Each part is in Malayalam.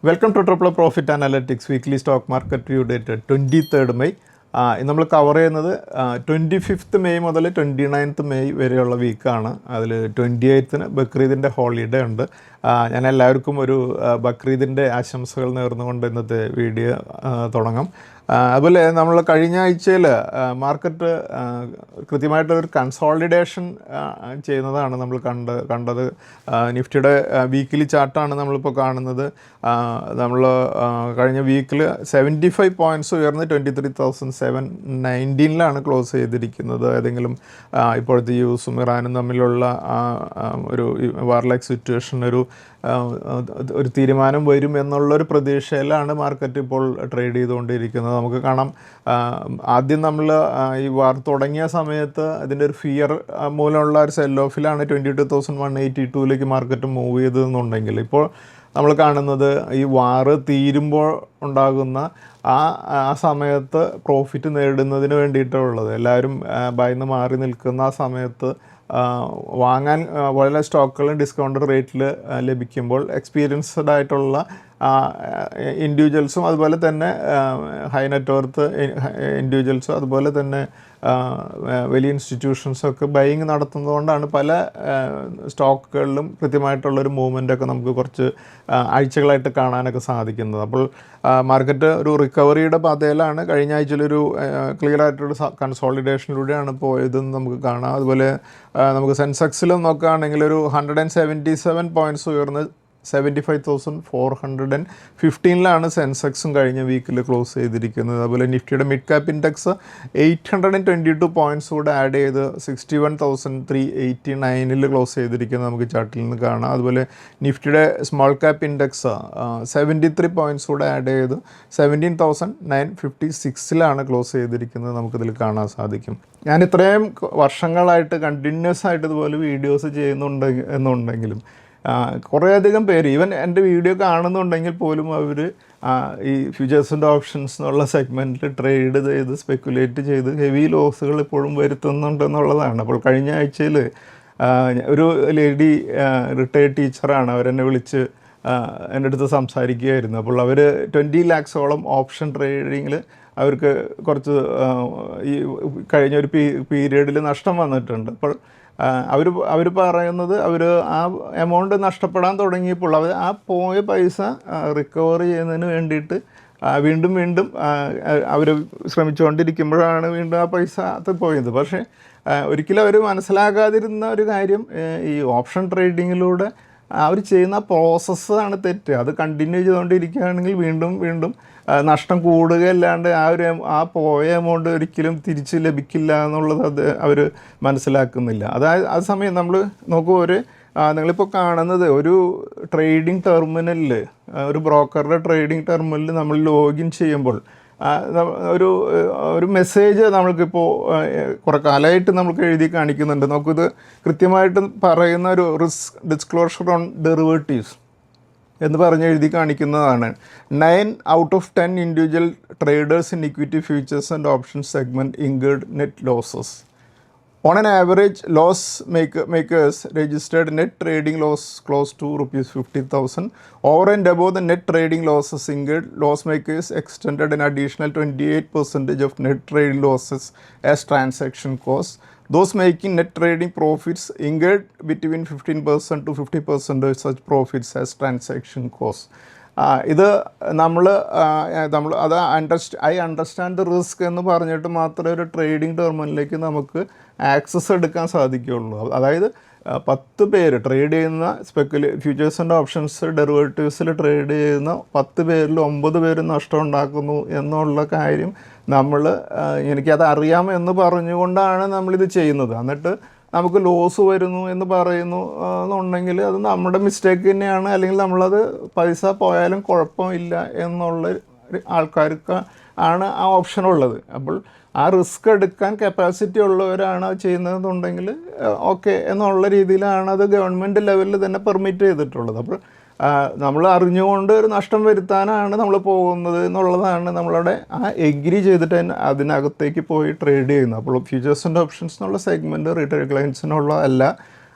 Welcome two triple profit analytics weekly stock market view date 23rd May. നമ്മൾ കവർ ചെയ്യുന്നത് 25th മെയ് മുതൽ 29th മെയ് വരെയുള്ള വീക്കാണ്. അതിൽ 28th ബക്രീദിൻ്റെ ഹോളിഡേ ഉണ്ട്. ഞാൻ എല്ലാവർക്കും ഒരു ബക്രീദിൻ്റെ ആശംസകൾ നേർന്നുകൊണ്ട് ഇന്നത്തെ വീഡിയോ തുടങ്ങാം. അതുപോലെ നമ്മൾ കഴിഞ്ഞ ആഴ്ചയിൽ മാർക്കറ്റ് കൃത്യമായിട്ടൊരു കൺസോളിഡേഷൻ ചെയ്യുന്നതാണ് നമ്മൾ കണ്ടത്. നിഫ്റ്റിയുടെ വീക്കിലി ചാർട്ടാണ് നമ്മളിപ്പോൾ കാണുന്നത്. നമ്മൾ കഴിഞ്ഞ വീക്കിൽ 75 പോയിൻറ്റ്സ് ഉയർന്ന് 23,719 ക്ലോസ് ചെയ്തിരിക്കുന്നത്. ഏതെങ്കിലും ഇപ്പോഴത്തെ യുഎസും ഇറാനും തമ്മിലുള്ള ഒരു വാർലൈക്ക് സിറ്റുവേഷൻ ഒരു തീരുമാനം വരും എന്നുള്ളൊരു പ്രതീക്ഷയിലാണ് മാർക്കറ്റ് ഇപ്പോൾ ട്രേഡ് ചെയ്തുകൊണ്ടിരിക്കുന്നത്. നമുക്ക് കാണാം, ആദ്യം നമ്മൾ ഈ വാർ തുടങ്ങിയ സമയത്ത് അതിൻ്റെ ഒരു ഫിയർ മൂലമുള്ള ഒരു സെൽ ഓഫിലാണ് 22,182 മാർക്കറ്റ് മൂവ് ചെയ്തതെന്നുണ്ടെങ്കിൽ, ഇപ്പോൾ നമ്മൾ കാണുന്നത് ഈ വാറ് തീരുമ്പോൾ ഉണ്ടാകുന്ന ആ സമയത്ത് പ്രോഫിറ്റ് നേടുന്നതിന് വേണ്ടിയിട്ടുള്ളത്. എല്ലാവരും ഭയന്ന് മാറി നിൽക്കുന്ന ആ സമയത്ത് വാങ്ങാൻ വളരെ സ്റ്റോക്കുകൾ ഡിസ്കൗണ്ട് റേറ്റിൽ ലഭിക്കുമ്പോൾ എക്സ്പീരിയൻസ്ഡ് ആയിട്ടുള്ള ഇൻഡിവിജ്വൽസും അതുപോലെ തന്നെ ഹൈ നെറ്റ് വർത്ത് ഇൻഡിവിജ്വൽസും അതുപോലെ തന്നെ വലിയ ഇൻസ്റ്റിറ്റ്യൂഷൻസൊക്കെ ബൈയിങ് നടത്തുന്നതുകൊണ്ടാണ് പല സ്റ്റോക്കുകളിലും കൃത്യമായിട്ടുള്ളൊരു മൂവ്മെൻറ്റൊക്കെ നമുക്ക് കുറച്ച് ആഴ്ചകളായിട്ട് കാണാനൊക്കെ സാധിക്കുന്നത്. അപ്പോൾ മാർക്കറ്റ് ഒരു റിക്കവറിയുടെ പാതയിലാണ്. കഴിഞ്ഞ ആഴ്ചയിലൊരു ക്ലിയർ ആയിട്ടൊരു കൺസോളിഡേഷനിലൂടെയാണ് പോയതെന്ന് നമുക്ക് കാണാം. അതുപോലെ നമുക്ക് സെൻസെക്സിലും നോക്കുകയാണെങ്കിൽ ഒരു 177 പോയിൻറ്റ്സ് ഉയർന്ന് 75,415 സെൻസെക്സും കഴിഞ്ഞ വീക്കിൽ ക്ലോസ് ചെയ്തിരിക്കുന്നത്. അതുപോലെ നിഫ്റ്റിയുടെ മിഡ് ക്യാപ്പ് ഇൻഡെക്സ് 822 പോയിൻറ്റ്സ് കൂടെ ആഡ് ചെയ്ത് 61,389 ക്ലോസ് ചെയ്തിരിക്കുന്നത് നമുക്ക് ചാർട്ടിൽ നിന്ന് കാണാം. അതുപോലെ നിഫ്റ്റിയുടെ സ്മോൾ ക്യാപ്പ് ഇൻഡെക്സ് 73 പോയിൻറ്റ്സ് കൂടെ ആഡ് ചെയ്ത് 17,956 ക്ലോസ് ചെയ്തിരിക്കുന്നത് നമുക്കിതിൽ കാണാൻ സാധിക്കും. ഞാൻ ഇത്രയും വർഷങ്ങളായിട്ട് കണ്ടിന്യൂസ് ആയിട്ട് ഇതുപോലെ വീഡിയോസ് എന്നുണ്ടെങ്കിലും കുറേയധികം പേര് ഈവൻ എൻ്റെ വീഡിയോ കാണുന്നുണ്ടെങ്കിൽ പോലും അവർ ഈ ഫ്യൂച്ചേഴ്സ് ആൻഡ് ഓപ്ഷൻസ് എന്നുള്ള സെഗ്മെൻറ്റിൽ ട്രേഡ് ചെയ്ത് സ്പെക്കുലേറ്റ് ചെയ്ത് ഹെവി ലോസുകൾ ഇപ്പോഴും വരുത്തുന്നുണ്ടെന്നുള്ളതാണ്. അപ്പോൾ കഴിഞ്ഞ ആഴ്ചയിൽ ഒരു ലേഡി റിട്ടയർഡ് ടീച്ചറാണ്, അവരെന്നെ വിളിച്ച് എൻ്റെ അടുത്ത് സംസാരിക്കുകയായിരുന്നു. അപ്പോൾ അവർ 20 lakhs ഓപ്ഷൻ ട്രേഡിങ്ങിൽ അവർക്ക് കുറച്ച് ഈ കഴിഞ്ഞൊരു പീരീഡിൽ നഷ്ടം വന്നിട്ടുണ്ട്. അപ്പോൾ അവർ പറയുന്നത് അവർ ആ എമൗണ്ട് നഷ്ടപ്പെടാൻ തുടങ്ങിയപ്പോൾ ആ പോയ പൈസ റിക്കവർ ചെയ്യുന്നതിന് വേണ്ടിയിട്ട് വീണ്ടും അവർ ശ്രമിച്ചുകൊണ്ടിരിക്കുമ്പോഴാണ് വീണ്ടും ആ പൈസ അത് പോയത്. പക്ഷേ ഒരിക്കലും അവർ മനസ്സിലാക്കാതിരുന്ന ഒരു കാര്യം, ഈ ഓപ്ഷൻ ട്രേഡിങ്ങിലൂടെ അവർ ചെയ്യുന്ന പ്രോസസ്സാണ് തെറ്റ്. അത് കണ്ടിന്യൂ ചെയ്തുകൊണ്ടിരിക്കുകയാണെങ്കിൽ വീണ്ടും നഷ്ടം കൂടുകയല്ലാണ്ട് ആ പോയ എമൗണ്ട് ഒരിക്കലും തിരിച്ച് ലഭിക്കില്ല എന്നുള്ളത് അവർ മനസ്സിലാക്കുന്നില്ല. അതായത് ആ സമയം നമ്മൾ നോക്കൂ, നിങ്ങളിപ്പോൾ കാണുന്നത് ഒരു ട്രേഡിംഗ് ടെർമിനലിൽ, ഒരു ബ്രോക്കറുടെ ട്രേഡിംഗ് ടെർമിനലിൽ നമ്മൾ ലോഗിൻ ചെയ്യുമ്പോൾ ഒരു മെസ്സേജ് നമ്മൾക്കിപ്പോൾ കുറേ കാലമായിട്ട് നമുക്ക് എഴുതി കാണിക്കുന്നുണ്ട്. നമുക്കിത് കൃത്യമായിട്ട് പറയുന്ന ഒരു റിസ്ക് ഡിസ്ക്ലോഷർ ഓൺ ഡെറിവേറ്റീവ്സ് എന്ന് പറഞ്ഞ് എഴുതി കാണിക്കുന്നതാണ്. 9 out of 10 individual traders in equity futures and option segment incurred net losses. On an average, loss makers registered net trading loss close to ₹50,000. Over and above the net trading losses incurred, loss makers extended an additional 28% of net trading losses as transaction costs. Those making net trading profits incurred between 15% to 50% of such profits as transaction costs. ഇത് നമ്മൾ അത് ഐ അണ്ടർസ്റ്റാൻഡ് ദ റിസ്ക് എന്ന് പറഞ്ഞിട്ട് മാത്രമേ ഒരു ട്രേഡിംഗ് ടെർമിനലിലേക്ക് നമുക്ക് ആക്സസ് എടുക്കാൻ സാധിക്കുകയുള്ളൂ. അതായത് 10 പേര് ട്രേഡ് ചെയ്യുന്ന ഫ്യൂച്ചേഴ്സ് ആൻഡ് ഓപ്ഷൻസ് ഡെറിവേറ്റീവ്സിൽ ട്രേഡ് ചെയ്യുന്ന 10 പേരിൽ 9 പേരും നഷ്ടം ഉണ്ടാക്കുന്നു എന്നുള്ള കാര്യം എനിക്കത് അറിയാമെന്ന് പറഞ്ഞുകൊണ്ടാണ് നമ്മളിത് ചെയ്യുന്നത്. എന്നിട്ട് നമുക്ക് ലോസ് വരുന്നു എന്ന് പറയുന്നു എന്നുണ്ടെങ്കിൽ അത് നമ്മുടെ മിസ്റ്റേക്ക് തന്നെയാണ്, അല്ലെങ്കിൽ നമ്മളത് പൈസ പോയാലും കുഴപ്പമില്ല എന്നുള്ള ആൾക്കാർക്ക് ആണ് ആ ഓപ്ഷൻ ഉള്ളത്. അപ്പോൾ ആ റിസ്ക് എടുക്കാൻ കപ്പാസിറ്റി ഉള്ളവരാണ് അത് ചെയ്യുന്നതെന്നുണ്ടെങ്കിൽ ഓക്കെ എന്നുള്ള രീതിയിലാണ് അത് ഗവൺമെൻറ് ലെവലിൽ തന്നെ പെർമിറ്റ് ചെയ്തിട്ടുള്ളത്. അപ്പോൾ നമ്മൾ അറിഞ്ഞുകൊണ്ട് ഒരു നഷ്ടം വരുത്താനാണ് നമ്മൾ പോകുന്നത് എന്നുള്ളതാണ് നമ്മളുടെ എഗ്രി ചെയ്തിട്ട് അതിനകത്തേക്ക് പോയി ട്രേഡ് ചെയ്യുന്നത്. അപ്പോൾ ഫ്യൂച്ചേഴ്സ് ആൻഡ് ഓപ്ഷൻസ് എന്നുള്ള സെഗ്മെൻറ്റ് റീറ്റെയിൽ ക്ലയൻസിനുള്ള അല്ല,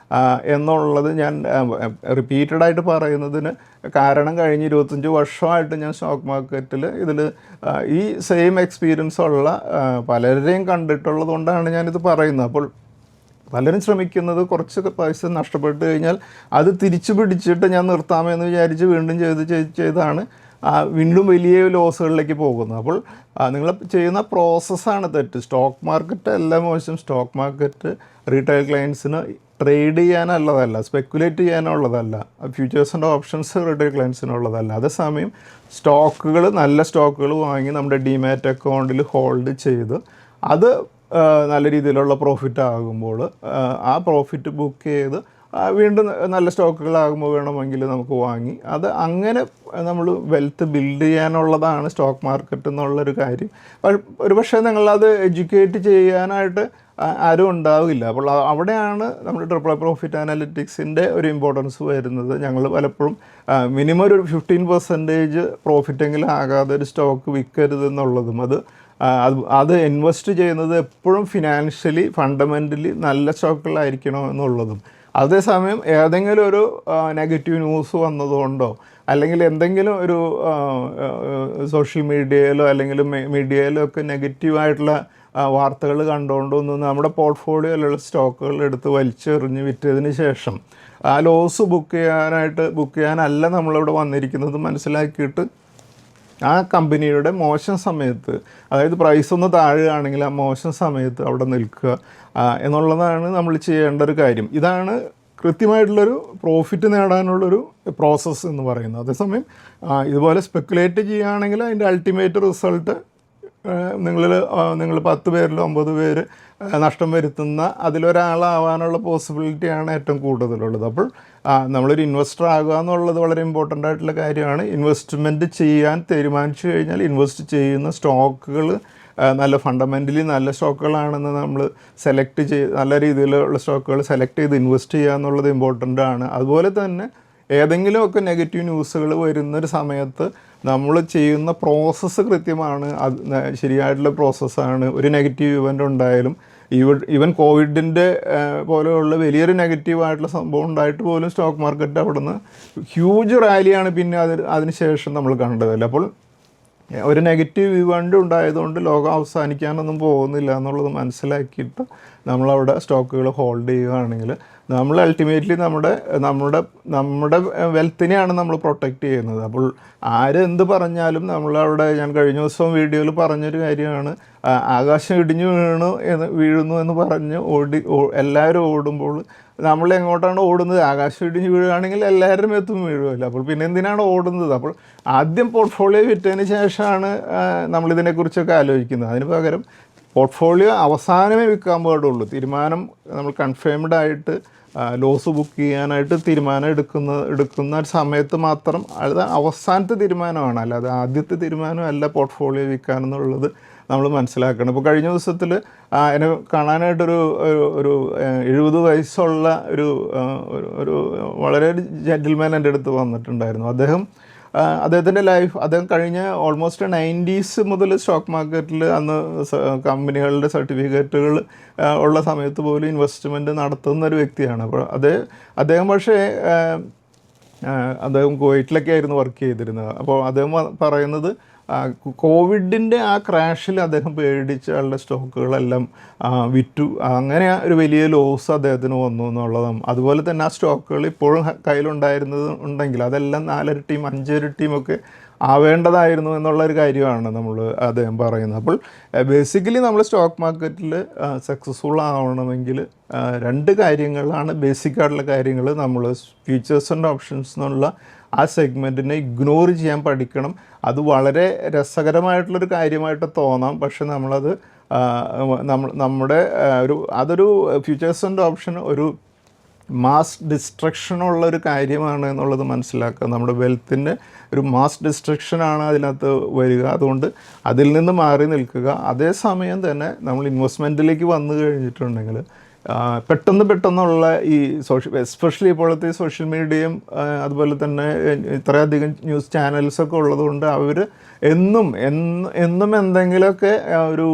എന്നുള്ളത് ഞാൻ റിപ്പീറ്റഡായിട്ട് പറയുന്നതിന് കാരണം കഴിഞ്ഞ് 25 വർഷമായിട്ട് ഞാൻ സ്റ്റോക്ക് മാർക്കറ്റിൽ ഇതിൽ ഈ സെയിം എക്സ്പീരിയൻസ് ഉള്ള പലരെയും കണ്ടിട്ടുള്ളത് കൊണ്ടാണ് ഞാനിത് പറയുന്നത്. അപ്പോൾ പലരും ശ്രമിക്കുന്നത് കുറച്ച് പൈസ നഷ്ടപ്പെട്ട് കഴിഞ്ഞാൽ അത് തിരിച്ചു പിടിച്ചിട്ട് ഞാൻ നിർത്താമെന്ന് വിചാരിച്ച് വീണ്ടും ചെയ്താണ് വീണ്ടും വലിയ ലോസുകളിലേക്ക് പോകുന്നത്. അപ്പോൾ നിങ്ങൾ ചെയ്യുന്ന പ്രോസസ്സാണ് തെറ്റ്. സ്റ്റോക്ക് മാർക്കറ്റ് അല്ല മോശം. സ്റ്റോക്ക് മാർക്കറ്റ് റീറ്റെയിൽ ക്ലയൻസിന് ട്രേഡ് ചെയ്യാനുള്ളതല്ല, സ്പെക്കുലേറ്റ് ചെയ്യാനുള്ളതല്ല. ഫ്യൂച്ചേഴ്സ് ആൻഡ് ഓപ്ഷൻസ് റീറ്റെയിൽ ക്ലയൻസിനുള്ളതല്ല. അതേസമയം സ്റ്റോക്കുകൾ, നല്ല സ്റ്റോക്കുകൾ വാങ്ങി നമ്മുടെ ഡിമാറ്റ് അക്കൗണ്ടിൽ ഹോൾഡ് ചെയ്ത് അത് നല്ല രീതിയിലുള്ള പ്രോഫിറ്റ് ആകുമ്പോൾ ആ പ്രോഫിറ്റ് ബുക്ക് ചെയ്ത് വീണ്ടും നല്ല സ്റ്റോക്കുകളാകുമ്പോൾ വേണമെങ്കിൽ നമുക്ക് വാങ്ങി അത് അങ്ങനെ നമ്മൾ വെൽത്ത് ബിൽഡ് ചെയ്യാനുള്ളതാണ് സ്റ്റോക്ക് മാർക്കറ്റ് എന്നുള്ളൊരു കാര്യം. ഒരു പക്ഷേ നിങ്ങളത് എഡ്യൂക്കേറ്റ് ചെയ്യാനായിട്ട് ആരും ഉണ്ടാവില്ല. അപ്പോൾ അവിടെയാണ് നമ്മൾ ട്രിപ്പിൾ പ്രോഫിറ്റ് അനാലിറ്റിക്സിൻ്റെ ഒരു ഇമ്പോർട്ടൻസ് വരുന്നത്. ഞങ്ങൾ പലപ്പോഴും മിനിമം ഒരു 15% പ്രോഫിറ്റെങ്കിലും ആകാതെ ഒരു സ്റ്റോക്ക് വിൽക്കരുതെന്നുള്ളതും അത് ഇൻവെസ്റ്റ് ചെയ്യുന്നത് എപ്പോഴും ഫിനാൻഷ്യലി ഫണ്ടമെൻ്റലി നല്ല സ്റ്റോക്കുകളായിരിക്കണം എന്നുള്ളതും. അതേസമയം ഏതെങ്കിലും ഒരു നെഗറ്റീവ് ന്യൂസ് വന്നതുകൊണ്ടോ അല്ലെങ്കിൽ എന്തെങ്കിലും ഒരു സോഷ്യൽ മീഡിയയിലോ അല്ലെങ്കിൽ മീഡിയയിലോ ഒക്കെ നെഗറ്റീവായിട്ടുള്ള വാർത്തകൾ കണ്ടുകൊണ്ടൊന്നും നമ്മുടെ പോർട്ട്ഫോളിയോയിലുള്ള സ്റ്റോക്കുകൾ എടുത്ത് വലിച്ചെറിഞ്ഞ് വിറ്റതിന് ശേഷം ആ ലോസ് ബുക്ക് ചെയ്യാനല്ല നമ്മളിവിടെ വന്നിരിക്കുന്നത് മനസ്സിലാക്കിയിട്ട് ആ കമ്പനിയുടെ മോശം സമയത്ത്, അതായത് പ്രൈസ് ഒന്ന് താഴുകയാണെങ്കിൽ ആ മോശം സമയത്ത് അവിടെ നിൽക്കുക എന്നുള്ളതാണ് നമ്മൾ ചെയ്യേണ്ട ഒരു കാര്യം. ഇതാണ് കൃത്യമായിട്ടുള്ളൊരു പ്രോഫിറ്റ് നേടാനുള്ളൊരു പ്രോസസ്സ് എന്ന് പറയുന്നത്. അതേസമയം ഇതുപോലെ സ്പെക്കുലേറ്റ് ചെയ്യുകയാണെങ്കിൽ അതിൻ്റെ അൾട്ടിമേറ്റ് റിസൾട്ട് നിങ്ങൾ 10 പേരിൽ 9 പേര് നഷ്ടം വരുത്തുന്ന അതിലൊരാളാവാനുള്ള പോസിബിലിറ്റിയാണ് ഏറ്റവും കൂടുതലുള്ളത്. അപ്പോൾ നമ്മളൊരു ഇൻവെസ്റ്റർ ആകുക എന്നുള്ളത് വളരെ ഇമ്പോർട്ടൻ്റ് ആയിട്ടുള്ള കാര്യമാണ്. ഇൻവെസ്റ്റ്മെൻറ്റ് ചെയ്യാൻ തീരുമാനിച്ചു കഴിഞ്ഞാൽ ഇൻവെസ്റ്റ് ചെയ്യുന്ന സ്റ്റോക്കുകൾ നല്ല ഫണ്ടമെൻ്റലി നല്ല സ്റ്റോക്കുകളാണെന്ന് നമ്മൾ നല്ല രീതിയിലുള്ള സ്റ്റോക്കുകൾ സെലക്ട് ചെയ്ത് ഇൻവെസ്റ്റ് ചെയ്യുക എന്നുള്ളത് ഇമ്പോർട്ടൻ്റ് ആണ്. അതുപോലെ തന്നെ ഏതെങ്കിലുമൊക്കെ നെഗറ്റീവ് ന്യൂസുകൾ വരുന്നൊരു സമയത്ത് നമ്മൾ ചെയ്യുന്ന പ്രോസസ്സ് കൃത്യമാണ്, അത് ശരിയായിട്ടുള്ള പ്രോസസ്സാണ്. ഒരു നെഗറ്റീവ് ഇവൻ്റ് ഉണ്ടായാലും ഈവൻ കോവിഡിൻ്റെ പോലെയുള്ള വലിയൊരു നെഗറ്റീവായിട്ടുള്ള സംഭവം ഉണ്ടായിട്ട് പോലും സ്റ്റോക്ക് മാർക്കറ്റ് അവിടെ നിന്ന് ഹ്യൂജ് റാലിയാണ് പിന്നെ അതിന് ശേഷം നമ്മൾ കണ്ടതല്ല. അപ്പോൾ ഒരു നെഗറ്റീവ് ഇവൻ്റ് ഉണ്ടായതുകൊണ്ട് ലോകം അവസാനിക്കാനൊന്നും പോകുന്നില്ല എന്നുള്ളത് മനസ്സിലാക്കിയിട്ട് നമ്മളവിടെ സ്റ്റോക്കുകൾ ഹോൾഡ് ചെയ്യുകയാണെങ്കിൽ നമ്മൾ അൾട്ടിമേറ്റ്ലി നമ്മുടെ വെൽത്തിനെയാണ് നമ്മൾ പ്രൊട്ടക്റ്റ് ചെയ്യുന്നത്. അപ്പോൾ ആരെന്ത് പറഞ്ഞാലും നമ്മളവിടെ, ഞാൻ കഴിഞ്ഞ ദിവസം വീഡിയോയിൽ പറഞ്ഞൊരു കാര്യമാണ്, ആകാശം ഇടിഞ്ഞു വീഴുന്നു എന്ന് പറഞ്ഞ് എല്ലാവരും ഓടുമ്പോൾ നമ്മൾ എങ്ങോട്ടാണ് ഓടുന്നത്? ആകാശം ഇടിഞ്ഞ് വീഴുകയാണെങ്കിൽ എല്ലാവരും എത്തും വീഴുമല്ലോ. അപ്പോൾ പിന്നെ എന്തിനാണ് ഓടുന്നത്? അപ്പോൾ ആദ്യം പോർട്ട്ഫോളിയോ വിറ്റതിന് ശേഷമാണ് നമ്മളിതിനെക്കുറിച്ചൊക്കെ ആലോചിക്കുന്നത്. അതിന് പകരം പോർട്ട്ഫോളിയോ അവസാനമേ വിൽക്കാൻ പാടുള്ളൂ. തീരുമാനം നമ്മൾ കൺഫേംഡ് ആയിട്ട് ലോസ് ബുക്ക് ചെയ്യാനായിട്ട് തീരുമാനം എടുക്കുന്ന സമയത്ത് മാത്രം, അത് അവസാനത്തെ തീരുമാനമാണ്, അല്ലാതെ ആദ്യത്തെ തീരുമാനമല്ല പോർട്ട്ഫോളിയോ വിൽക്കാനെന്നുള്ളത് നമ്മൾ മനസ്സിലാക്കണം. ഇപ്പോൾ കഴിഞ്ഞ ദിവസത്തിൽ എന്നെ കാണാനായിട്ടൊരു 70 വയസ്സുള്ള ഒരു വളരെ ജെന്റിൽമാൻ എൻ്റെ അടുത്ത് വന്നിട്ടുണ്ടായിരുന്നു. അദ്ദേഹം കഴിഞ്ഞ ഓൾമോസ്റ്റ് 90s മുതൽ സ്റ്റോക്ക് മാർക്കറ്റിൽ അന്ന് കമ്പനികളുടെ സർട്ടിഫിക്കറ്റുകൾ ഉള്ള സമയത്ത് പോലും ഇൻവെസ്റ്റ്മെൻറ്റ് നടത്തുന്ന ഒരു വ്യക്തിയാണ്. അപ്പോൾ അദ്ദേഹം പക്ഷേ അദ്ദേഹം കുവൈറ്റിലൊക്കെ ആയിരുന്നു വർക്ക് ചെയ്തിരുന്നത്. അപ്പോൾ അദ്ദേഹം പറയുന്നത് കോവിഡിൻ്റെ ആ ക്രാഷിൽ അദ്ദേഹം പേടിച്ച ആളുടെ സ്റ്റോക്കുകളെല്ലാം വിറ്റു. അങ്ങനെ ഒരു വലിയ ലോസ് അദ്ദേഹത്തിന് വന്നു എന്നുള്ളതാണ്. അതുപോലെ തന്നെ ആ സ്റ്റോക്കുകൾ ഇപ്പോഴും ഉണ്ടെങ്കിൽ അതെല്ലാം 4 ഇരട്ടിയും 5 ഇരട്ടിയും ഒക്കെ ആവേണ്ടതായിരുന്നു എന്നുള്ളൊരു കാര്യമാണ് അദ്ദേഹം പറയുന്നത്. അപ്പോൾ ബേസിക്കലി നമ്മൾ സ്റ്റോക്ക് മാർക്കറ്റിൽ സക്സസ്ഫുൾ ആവണമെങ്കിൽ 2 കാര്യങ്ങളാണ് ബേസിക്കായിട്ടുള്ള കാര്യങ്ങൾ. നമ്മൾ ഫ്യൂച്ചേഴ്സ് ആൻഡ് ഓപ്ഷൻസ് എന്നുള്ള ആ സെഗ്മെൻറ്റിനെ ഇഗ്നോർ ചെയ്യാൻ പഠിക്കണം. അത് വളരെ രസകരമായിട്ടുള്ളൊരു കാര്യമായിട്ട് തോന്നാം, പക്ഷെ നമ്മളത് അതൊരു ഫ്യൂച്ചേഴ്സ് ആൻഡ് ഓപ്ഷൻ ഒരു മാസ് ഡിസ്ട്രക്ഷനുള്ളൊരു കാര്യമാണ് എന്നുള്ളത് മനസ്സിലാക്കുക. നമ്മുടെ വെൽത്തിൻ്റെ ഒരു മാസ് ഡിസ്ട്രക്ഷനാണ് അതിനകത്ത് വരിക. അതുകൊണ്ട് അതിൽ നിന്ന് മാറി നിൽക്കുക. അതേസമയം തന്നെ നമ്മൾ ഇൻവെസ്റ്റ്മെൻറ്റിലേക്ക് വന്നു കഴിഞ്ഞിട്ടുണ്ടെങ്കിൽ പെട്ടെന്നുള്ള ഈ എസ്പെഷ്യലി ഇപ്പോഴത്തെ സോഷ്യൽ മീഡിയയും അതുപോലെ തന്നെ ഇത്രയധികം ന്യൂസ് ചാനൽസൊക്കെ ഉള്ളതുകൊണ്ട് അവർ എന്നും എന്തെങ്കിലുമൊക്കെ ഒരു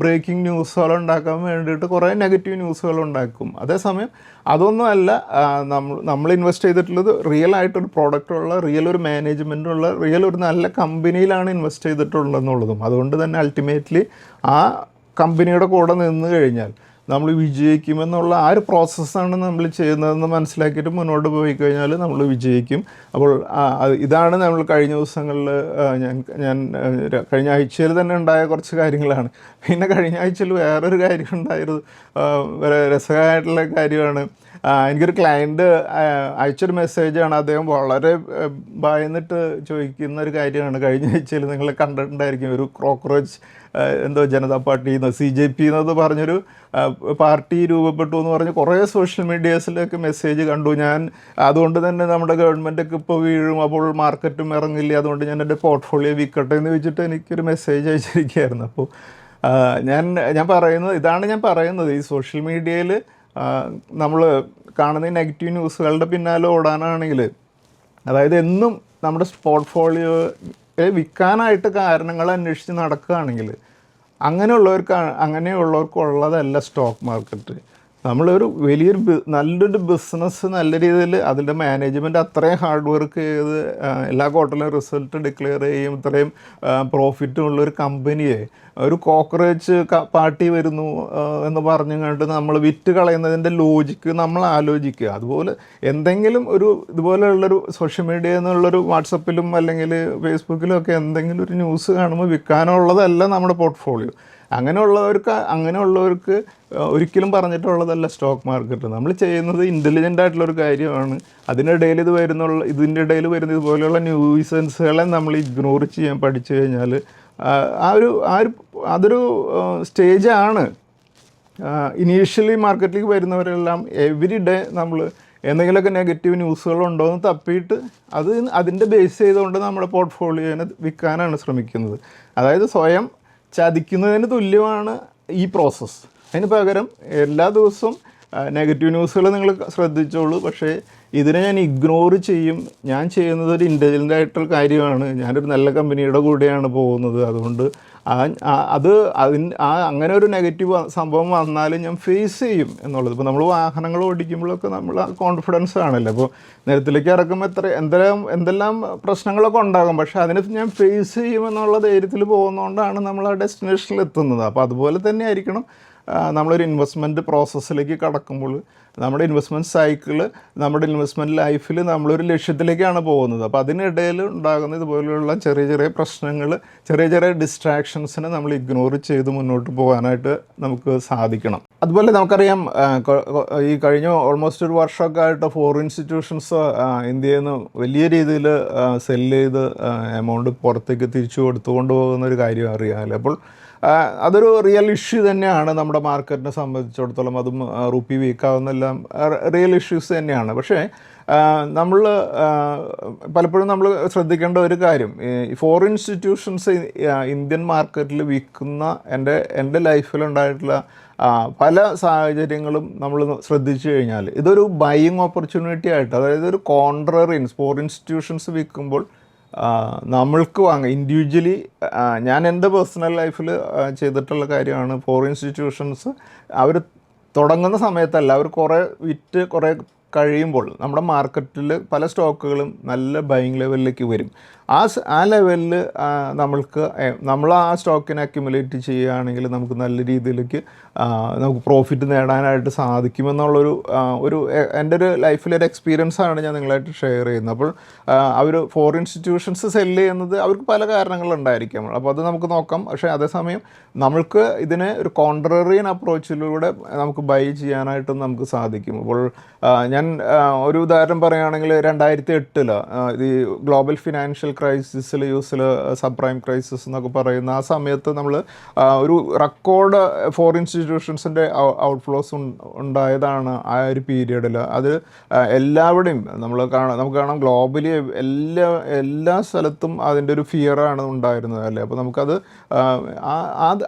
ബ്രേക്കിംഗ് ന്യൂസുകൾ ഉണ്ടാക്കാൻ വേണ്ടിയിട്ട് കുറേ നെഗറ്റീവ് ന്യൂസുകൾ ഉണ്ടാക്കും. അതേസമയം അതൊന്നുമല്ല, നമ്മൾ ഇൻവെസ്റ്റ് ചെയ്തിട്ടുള്ളത് റിയൽ ആയിട്ടൊരു പ്രോഡക്റ്റുള്ള, റിയൽ ഒരു മാനേജ്മെൻറ്റുള്ള, റിയൽ ഒരു നല്ല കമ്പനിയിലാണ് ഇൻവെസ്റ്റ് ചെയ്തിട്ടുള്ളതെന്നുള്ളതും. അതുകൊണ്ട് തന്നെ അൾട്ടിമേറ്റ്ലി ആ കമ്പനിയുടെ കൂടെ നിന്ന് കഴിഞ്ഞാൽ നമ്മൾ വിജയിക്കുമെന്നുള്ള ആ ഒരു പ്രോസസ്സാണ് നമ്മൾ ചെയ്യുന്നതെന്ന് മനസ്സിലാക്കിയിട്ട് മുന്നോട്ട് പോയി കഴിഞ്ഞാൽ നമ്മൾ വിജയിക്കും. അപ്പോൾ ഇതാണ് നമ്മൾ കഴിഞ്ഞ ദിവസങ്ങളിൽ ഞാൻ കഴിഞ്ഞ ആഴ്ചയിൽ തന്നെ ഉണ്ടായ കുറച്ച് കാര്യങ്ങളാണ്. പിന്നെ കഴിഞ്ഞ ആഴ്ചയിൽ വേറൊരു കാര്യം ഉണ്ടായിരുന്നു, വളരെ രസകരമായിട്ടുള്ള കാര്യമാണ്. എനിക്കൊരു ക്ലയൻറ്റ് അയച്ചൊരു മെസ്സേജാണ്. അദ്ദേഹം വളരെ ഭയന്നിട്ട് ചോദിക്കുന്ന ഒരു കാര്യമാണ്. കഴിഞ്ഞ ആഴ്ചയിൽ നിങ്ങൾ കണ്ടിട്ടുണ്ടായിരിക്കും, ഒരു ക്രോക്കറോച്ച് എന്തോ ജനതാ പാർട്ടി CJP എന്നത് പറഞ്ഞൊരു പാർട്ടി രൂപപ്പെട്ടു എന്ന് പറഞ്ഞ് കുറേ സോഷ്യൽ മീഡിയാസിലൊക്കെ മെസ്സേജ് കണ്ടു ഞാൻ. അതുകൊണ്ട് തന്നെ നമ്മുടെ ഗവൺമെൻറ്റൊക്കെ ഇപ്പോൾ വീഴും, അപ്പോൾ മാർക്കറ്റും ഇറങ്ങില്ല, അതുകൊണ്ട് ഞാൻ എൻ്റെ പോർട്ട്ഫോളിയോ വിൽക്കട്ടെ എന്ന് വെച്ചിട്ട് എനിക്കൊരു മെസ്സേജ് അയച്ചിരിക്കുകയായിരുന്നു. അപ്പോൾ ഞാൻ പറയുന്നത് ഈ സോഷ്യൽ മീഡിയയിൽ നമ്മൾ കാണുന്ന നെഗറ്റീവ് ന്യൂസുകളുടെ പിന്നാലെ ഓടാനാണെങ്കിൽ, അതായത് എന്നും നമ്മുടെ പോർട്ട്ഫോളിയോ വിൽക്കാനായിട്ട് കാരണങ്ങൾ അന്വേഷിച്ച് നടക്കുകയാണെങ്കിൽ അങ്ങനെയുള്ളവർക്കുള്ളതല്ല സ്റ്റോക്ക് മാർക്കറ്റ്. നമ്മളൊരു നല്ലൊരു ബിസിനസ് നല്ല രീതിയിൽ അതിൻ്റെ മാനേജ്മെൻറ്റ് അത്രയും ഹാർഡ് വർക്ക് ചെയ്ത് എല്ലാ ക്വാർട്ടറിലും റിസൾട്ട് ഡിക്ലെയർ ചെയ്യും, ഇത്രയും പ്രോഫിറ്റുള്ളൊരു കമ്പനിയെ ഒരു കോക്രോച്ച് പാർട്ടി വരുന്നു എന്ന് പറഞ്ഞുകൊണ്ട് നമ്മൾ വിറ്റ് കളയുന്നതിൻ്റെ ലോജിക്ക് നമ്മൾ ആലോചിക്കുക. അതുപോലെ എന്തെങ്കിലും ഇതുപോലെയുള്ളൊരു സോഷ്യൽ മീഡിയ എന്നുള്ളൊരു വാട്സപ്പിലും അല്ലെങ്കിൽ ഫേസ്ബുക്കിലും ഒക്കെ എന്തെങ്കിലും ഒരു ന്യൂസ് കാണുമ്പോൾ വിൽക്കാനുള്ളതല്ല നമ്മുടെ പോർട്ട്ഫോളിയോ. അങ്ങനെയുള്ളവർക്ക് ഒരിക്കലും പറഞ്ഞിട്ടുള്ളതല്ല സ്റ്റോക്ക് മാർക്കറ്റ്. നമ്മൾ ചെയ്യുന്നത് ഇൻ്റലിജൻ്റ് ആയിട്ടുള്ളൊരു കാര്യമാണ്. ഇതിൻ്റെ ഇടയിൽ വരുന്ന ഇതുപോലെയുള്ള ന്യൂസൻസുകളെ നമ്മൾ ഇഗ്നോർ ചെയ്യാൻ പഠിച്ചു കഴിഞ്ഞാൽ അതൊരു സ്റ്റേജാണ്. ഇനീഷ്യലി മാർക്കറ്റിലേക്ക് വരുന്നവരെല്ലാം എവറി ഡേ നമ്മൾ എന്തെങ്കിലുമൊക്കെ നെഗറ്റീവ് ന്യൂസുകളുണ്ടോ എന്ന് തപ്പിയിട്ട് അതിൻ്റെ ബേസ് ചെയ്തുകൊണ്ട് നമ്മുടെ പോർട്ട്ഫോളിയോനെ വിൽക്കാനാണ് ശ്രമിക്കുന്നത്. അതായത് സ്വയം ചതിക്കുന്നതിന് തുല്യമാണ് ഈ പ്രോസസ്സ്. അതിന് പകരം എല്ലാ ദിവസവും നെഗറ്റീവ് ന്യൂസുകൾ നിങ്ങൾ ശ്രദ്ധിച്ചോളൂ, പക്ഷേ ഇതിനെ ഞാൻ ഇഗ്നോർ ചെയ്യും. ഞാൻ ചെയ്യുന്നത് ഒരു ഇൻ്റലിജൻ്റ് ആയിട്ടുള്ള കാര്യമാണ്. ഞാനൊരു നല്ല കമ്പനിയുടെ കൂടെയാണ് പോകുന്നത്. അതുകൊണ്ട് അങ്ങനെ ഒരു നെഗറ്റീവ് സംഭവം വന്നാലും ഞാൻ ഫേസ് ചെയ്യും എന്നുള്ളത്. ഇപ്പോൾ നമ്മൾ വാഹനങ്ങൾ ഓടിക്കുമ്പോഴൊക്കെ നമ്മൾ കോൺഫിഡൻസ് ആണല്ലോ. അപ്പോൾ നിരത്തിലേക്ക് ഇറക്കുമ്പോൾ എന്തെല്ലാം പ്രശ്നങ്ങളൊക്കെ ഉണ്ടാകും, പക്ഷേ അതിനെ ഞാൻ ഫേസ് ചെയ്യുമെന്നുള്ള ധൈര്യത്തിൽ പോകുന്നതുകൊണ്ടാണ് നമ്മൾ ആ ഡെസ്റ്റിനേഷനിൽ എത്തുന്നത്. അപ്പോൾ അതുപോലെ തന്നെ ആയിരിക്കണം നമ്മളൊരു ഇൻവെസ്റ്റ്മെൻറ്റ് പ്രോസസ്സിലേക്ക് കടക്കുമ്പോൾ നമ്മുടെ ഇൻവെസ്റ്റ്മെൻറ്റ് സൈക്കിള്, നമ്മുടെ ഇൻവെസ്റ്റ്മെൻറ്റ് ലൈഫിൽ നമ്മളൊരു ലക്ഷ്യത്തിലേക്കാണ് പോകുന്നത്. അപ്പോൾ അതിനിടയിൽ ഉണ്ടാകുന്ന ഇതുപോലെയുള്ള ചെറിയ പ്രശ്നങ്ങൾ, ചെറിയ ഡിസ്ട്രാക്ഷൻസിനെ നമ്മൾ ഇഗ്നോർ ചെയ്ത് മുന്നോട്ട് പോകാനായിട്ട് നമുക്ക് സാധിക്കണം. അതുപോലെ നമുക്കറിയാം, ഈ കഴിഞ്ഞ ഓൾമോസ്റ്റ് ഒരു വർഷമൊക്കെ ആയിട്ട് ഫോറിൻ ഇൻസ്റ്റിറ്റ്യൂഷൻസ് ഇന്ത്യയിൽ നിന്ന് വലിയ രീതിയിൽ സെല്ല് ചെയ്ത് എമൗണ്ട് പുറത്തേക്ക് തിരിച്ചു കൊടുത്തുകൊണ്ട് പോകുന്ന ഒരു കാര്യം അറിയാമല്ലോ. അപ്പോൾ അതൊരു റിയൽ ഇഷ്യൂ തന്നെയാണ് നമ്മുടെ മാർക്കറ്റിനെ സംബന്ധിച്ചിടത്തോളം. അതും റുപ്പി വീക്കാവുന്നെല്ലാം റിയൽ ഇഷ്യൂസ് തന്നെയാണ്. പക്ഷേ പലപ്പോഴും നമ്മൾ ശ്രദ്ധിക്കേണ്ട ഒരു കാര്യം, ഈ ഫോറിൻ ഇൻസ്റ്റിറ്റ്യൂഷൻസ് ഇന്ത്യൻ മാർക്കറ്റിൽ വിൽക്കുന്ന എൻ്റെ ലൈഫിലുണ്ടായിട്ടുള്ള പല സാഹചര്യങ്ങളും നമ്മൾ ശ്രദ്ധിച്ചു കഴിഞ്ഞാൽ ഇതൊരു ബൈയിങ് ഓപ്പർച്യൂണിറ്റി ആയിട്ട്, അതായത് ഒരു കോൺട്രറി ഫോറിൻ ഇൻസ്റ്റിറ്റ്യൂഷൻസ് വിൽക്കുമ്പോൾ നമ്മൾക്ക് വാങ്ങാം ഇൻഡിവിജ്വലി. ഞാൻ എൻ്റെ പേഴ്സണൽ ലൈഫിൽ ചെയ്തിട്ടുള്ള കാര്യമാണ്, ഫോറിൻ ഇൻസ്റ്റിറ്റ്യൂഷൻസ് അവർ തുടങ്ങുന്ന സമയത്തല്ല, അവർ കുറേ കഴിയുമ്പോൾ നമ്മുടെ മാർക്കറ്റിൽ പല സ്റ്റോക്കുകളും നല്ല ബൈയിങ് ലെവലിലേക്ക് വരും. ആ ലെവലിൽ നമ്മൾ ആ സ്റ്റോക്കിനെ അക്യുമുലേറ്റ് ചെയ്യുകയാണെങ്കിൽ നമുക്ക് നല്ല രീതിയിലേക്ക് നമുക്ക് പ്രോഫിറ്റ് നേടാനായിട്ട് സാധിക്കുമെന്നുള്ളൊരു എൻ്റെ ഒരു ലൈഫിലൊരു എക്സ്പീരിയൻസാണ് ഞാൻ നിങ്ങളായിട്ട് ഷെയർ ചെയ്യുന്നത്. അപ്പോൾ അവർ ഫോറിൻ ഇൻസ്റ്റിറ്റ്യൂഷൻസ് സെല്ല് ചെയ്യുന്നത് അവർക്ക് പല കാരണങ്ങളുണ്ടായിരിക്കും. അപ്പോൾ അത് നമുക്ക് നോക്കാം. പക്ഷേ അതേസമയം നമ്മൾക്ക് ഇതിനെ ഒരു കോൺട്രറിയൻ അപ്രോച്ചിലൂടെ നമുക്ക് ബൈ ചെയ്യാനായിട്ടും നമുക്ക് സാധിക്കും. അപ്പോൾ ഞാൻ ഒരു ഉദാഹരണം പറയുകയാണെങ്കിൽ 2008 ഈ ഗ്ലോബൽ ഫിനാൻഷ്യൽ ക്രൈസിസിൽ സബ് പ്രൈം ക്രൈസിസ് എന്നൊക്കെ പറയുന്ന ആ സമയത്ത് നമ്മൾ ഒരു റെക്കോർഡ് ഫോറിൻ ഇൻസ്റ്റിറ്റ്യൂഷൻസിൻ്റെ ഔട്ട്ഫ്ലോസ് ഉണ്ടായതാണ് ആ ഒരു പീരിയഡിൽ. അത് എല്ലാവിടെയും നമുക്ക് കാണാം ഗ്ലോബലി എല്ലാ സ്ഥലത്തും അതിൻ്റെ ഒരു ഫിയറാണ് ഉണ്ടായിരുന്നത് അല്ലേ. അപ്പോൾ നമുക്കത്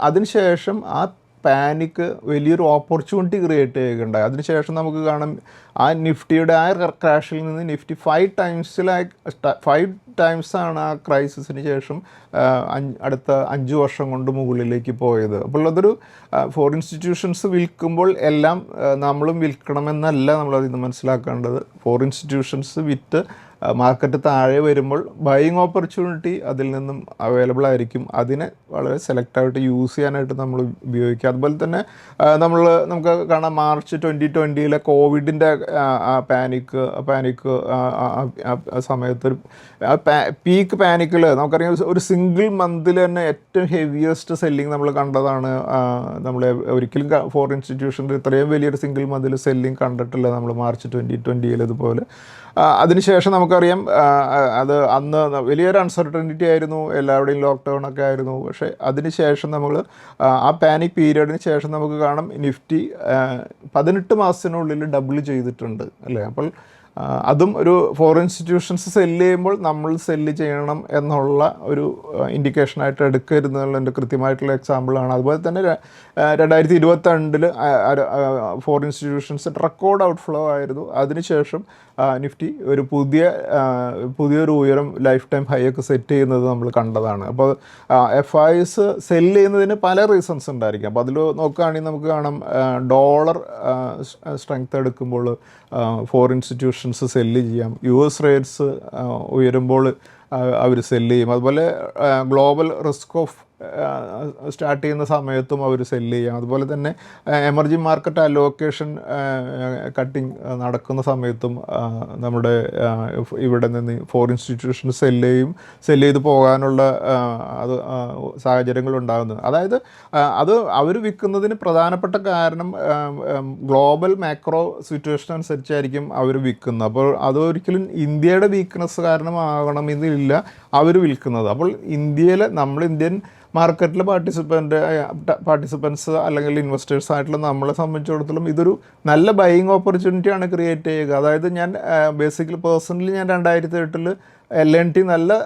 അതിനുശേഷം ആ പാനിക്ക് വലിയൊരു ഓപ്പർച്യൂണിറ്റി ക്രിയേറ്റ് ചെയ്യുകയുണ്ടായി. അതിനുശേഷം നമുക്ക് കാണാം ആ നിഫ്റ്റിയുടെ ആ ക്രാഷിൽ നിന്ന് നിഫ്റ്റി 5 ടൈംസാണ് ആ ക്രൈസിസിന് ശേഷം അടുത്ത 5 വർഷം കൊണ്ട് മുകളിലേക്ക് പോയത്. അപ്പോൾ അതൊരു ഫോർ ഇൻസ്റ്റിറ്റ്യൂഷൻസ് വിൽക്കുമ്പോൾ എല്ലാം നമ്മളും വിൽക്കണമെന്നല്ല നമ്മളതിൽ നിന്ന് മനസ്സിലാക്കേണ്ടത്. ഫോർ ഇൻസ്റ്റിറ്റ്യൂഷൻസ് വിറ്റ് മാർക്കറ്റ് താഴെ വരുമ്പോൾ ബൈയിങ് ഓപ്പർച്യൂണിറ്റി അതിൽ നിന്നും അവൈലബിൾ ആയിരിക്കും. അതിനെ വളരെ സെലക്റ്റായിട്ട് യൂസ് ചെയ്യാനായിട്ട് നമ്മൾ ഉപയോഗിക്കുക. അതുപോലെ തന്നെ നമുക്ക് കാണാം മാർച്ച് 2020 കോവിഡിൻ്റെ പാനിക്ക് സമയത്ത് പീക്ക് പാനിക്കിൽ നമുക്കറിയാം ഒരു സിംഗിൾ മന്തിൽ തന്നെ ഏറ്റവും ഹെവിയസ്റ്റ് സെല്ലിങ് നമ്മൾ കണ്ടതാണ്. നമ്മൾ ഒരിക്കലും ഫോർ ഇൻസ്റ്റിറ്റ്യൂഷൻ്റെ ഇത്രയും വലിയൊരു സിംഗിൾ മന്തിൽ സെല്ലിങ് കണ്ടിട്ടില്ല നമ്മൾ മാർച്ച് 2020 ഇതുപോലെ. അതിനുശേഷം നമുക്കറിയാം അത് അന്ന് വലിയൊരു അൺസർട്ടനിറ്റി ആയിരുന്നു, എല്ലാവരുടെയും ലോക്ക്ഡൗൺ ഒക്കെ ആയിരുന്നു. പക്ഷേ അതിനുശേഷം നമ്മൾ ആ പാനിക് പീരീഡിന് ശേഷം നമുക്ക് കാണാം നിഫ്റ്റി 18 മാസത്തിനുള്ളിൽ ഡബിൾ ചെയ്തിട്ടുണ്ട് അല്ലേ. അപ്പോൾ അതും ഒരു ഫോർ ഇൻസ്റ്റിറ്റ്യൂഷൻസ് സെല്ല് ചെയ്യുമ്പോൾ നമ്മൾ സെല്ല് ചെയ്യണം എന്നുള്ള ഒരു ഇൻഡിക്കേഷനായിട്ട് എടുക്കരുതെന്നുള്ള എൻ്റെ കൃത്യമായിട്ടുള്ള എക്സാമ്പിളാണ്. അതുപോലെ തന്നെ 2022 ഫോർ ഇൻസ്റ്റിറ്റ്യൂഷൻസ് റെക്കോർഡ് ഔട്ട്ഫ്ലോ ആയിരുന്നു. അതിനുശേഷം നിഫ്റ്റി ഒരു പുതിയൊരു ഉയരം ലൈഫ് ടൈം ഹൈ ഒക്കെ സെറ്റ് ചെയ്യുന്നത് നമ്മൾ കണ്ടതാണ്. അപ്പോൾ FIs സെല്ല് ചെയ്യുന്നതിന് പല റീസൺസ് ഉണ്ടായിരിക്കും. അപ്പോൾ അതിൽ നോക്കുകയാണെങ്കിൽ നമുക്ക് കാണാം ഡോളർ സ്ട്രെങ്ത് എടുക്കുമ്പോൾ ഫോർ ഇൻസ്റ്റിറ്റ്യൂഷൻസ് സെല്ല് ചെയ്യാം. US റേറ്റ്സ് ഉയരുമ്പോൾ അവർ സെല്ല് ചെയ്യും. അതുപോലെ ഗ്ലോബൽ റിസ്ക് ഓഫ് സ്റ്റാർട്ട് ചെയ്യുന്ന സമയത്തും അവർ സെല്ല് ചെയ്യാം. അതുപോലെ തന്നെ എമർജിങ് മാർക്കറ്റ് അലോക്കേഷൻ കട്ടിങ് നടക്കുന്ന സമയത്തും നമ്മുടെ ഇവിടെ നിന്ന് ഫോർ ഇൻസ്റ്റിറ്റ്യൂഷൻ സെല്ല് ചെയ്ത് പോകാനുള്ള സാഹചര്യങ്ങളുണ്ടാകുന്നത്. അതായത് അത് അവർ വിൽക്കുന്നതിന് പ്രധാനപ്പെട്ട കാരണം ഗ്ലോബൽ മാക്രോ സിറ്റുവേഷൻ അനുസരിച്ചായിരിക്കും അവർ വിൽക്കുന്നത്. അപ്പോൾ അതൊരിക്കലും ഇന്ത്യയുടെ വീക്ക്നെസ് കാരണമാകണമെന്നില്ല അവർ വിൽക്കുന്നത്. അപ്പോൾ ഇന്ത്യൻ മാർക്കറ്റിലെ പാർട്ടിസിപ്പൻസ് അല്ലെങ്കിൽ ഇൻവെസ്റ്റേഴ്സ് ആയിട്ടുള്ള നമ്മളെ സംബന്ധിച്ചിടത്തോളം ഇതൊരു നല്ല ബൈയിങ് ഓപ്പർച്യൂണിറ്റിയാണ് ക്രിയേറ്റ് ചെയ്യുക. അതായത് ഞാൻ ബേസിക്കലി പേഴ്സണലി ഞാൻ 2008 LNT നല്ല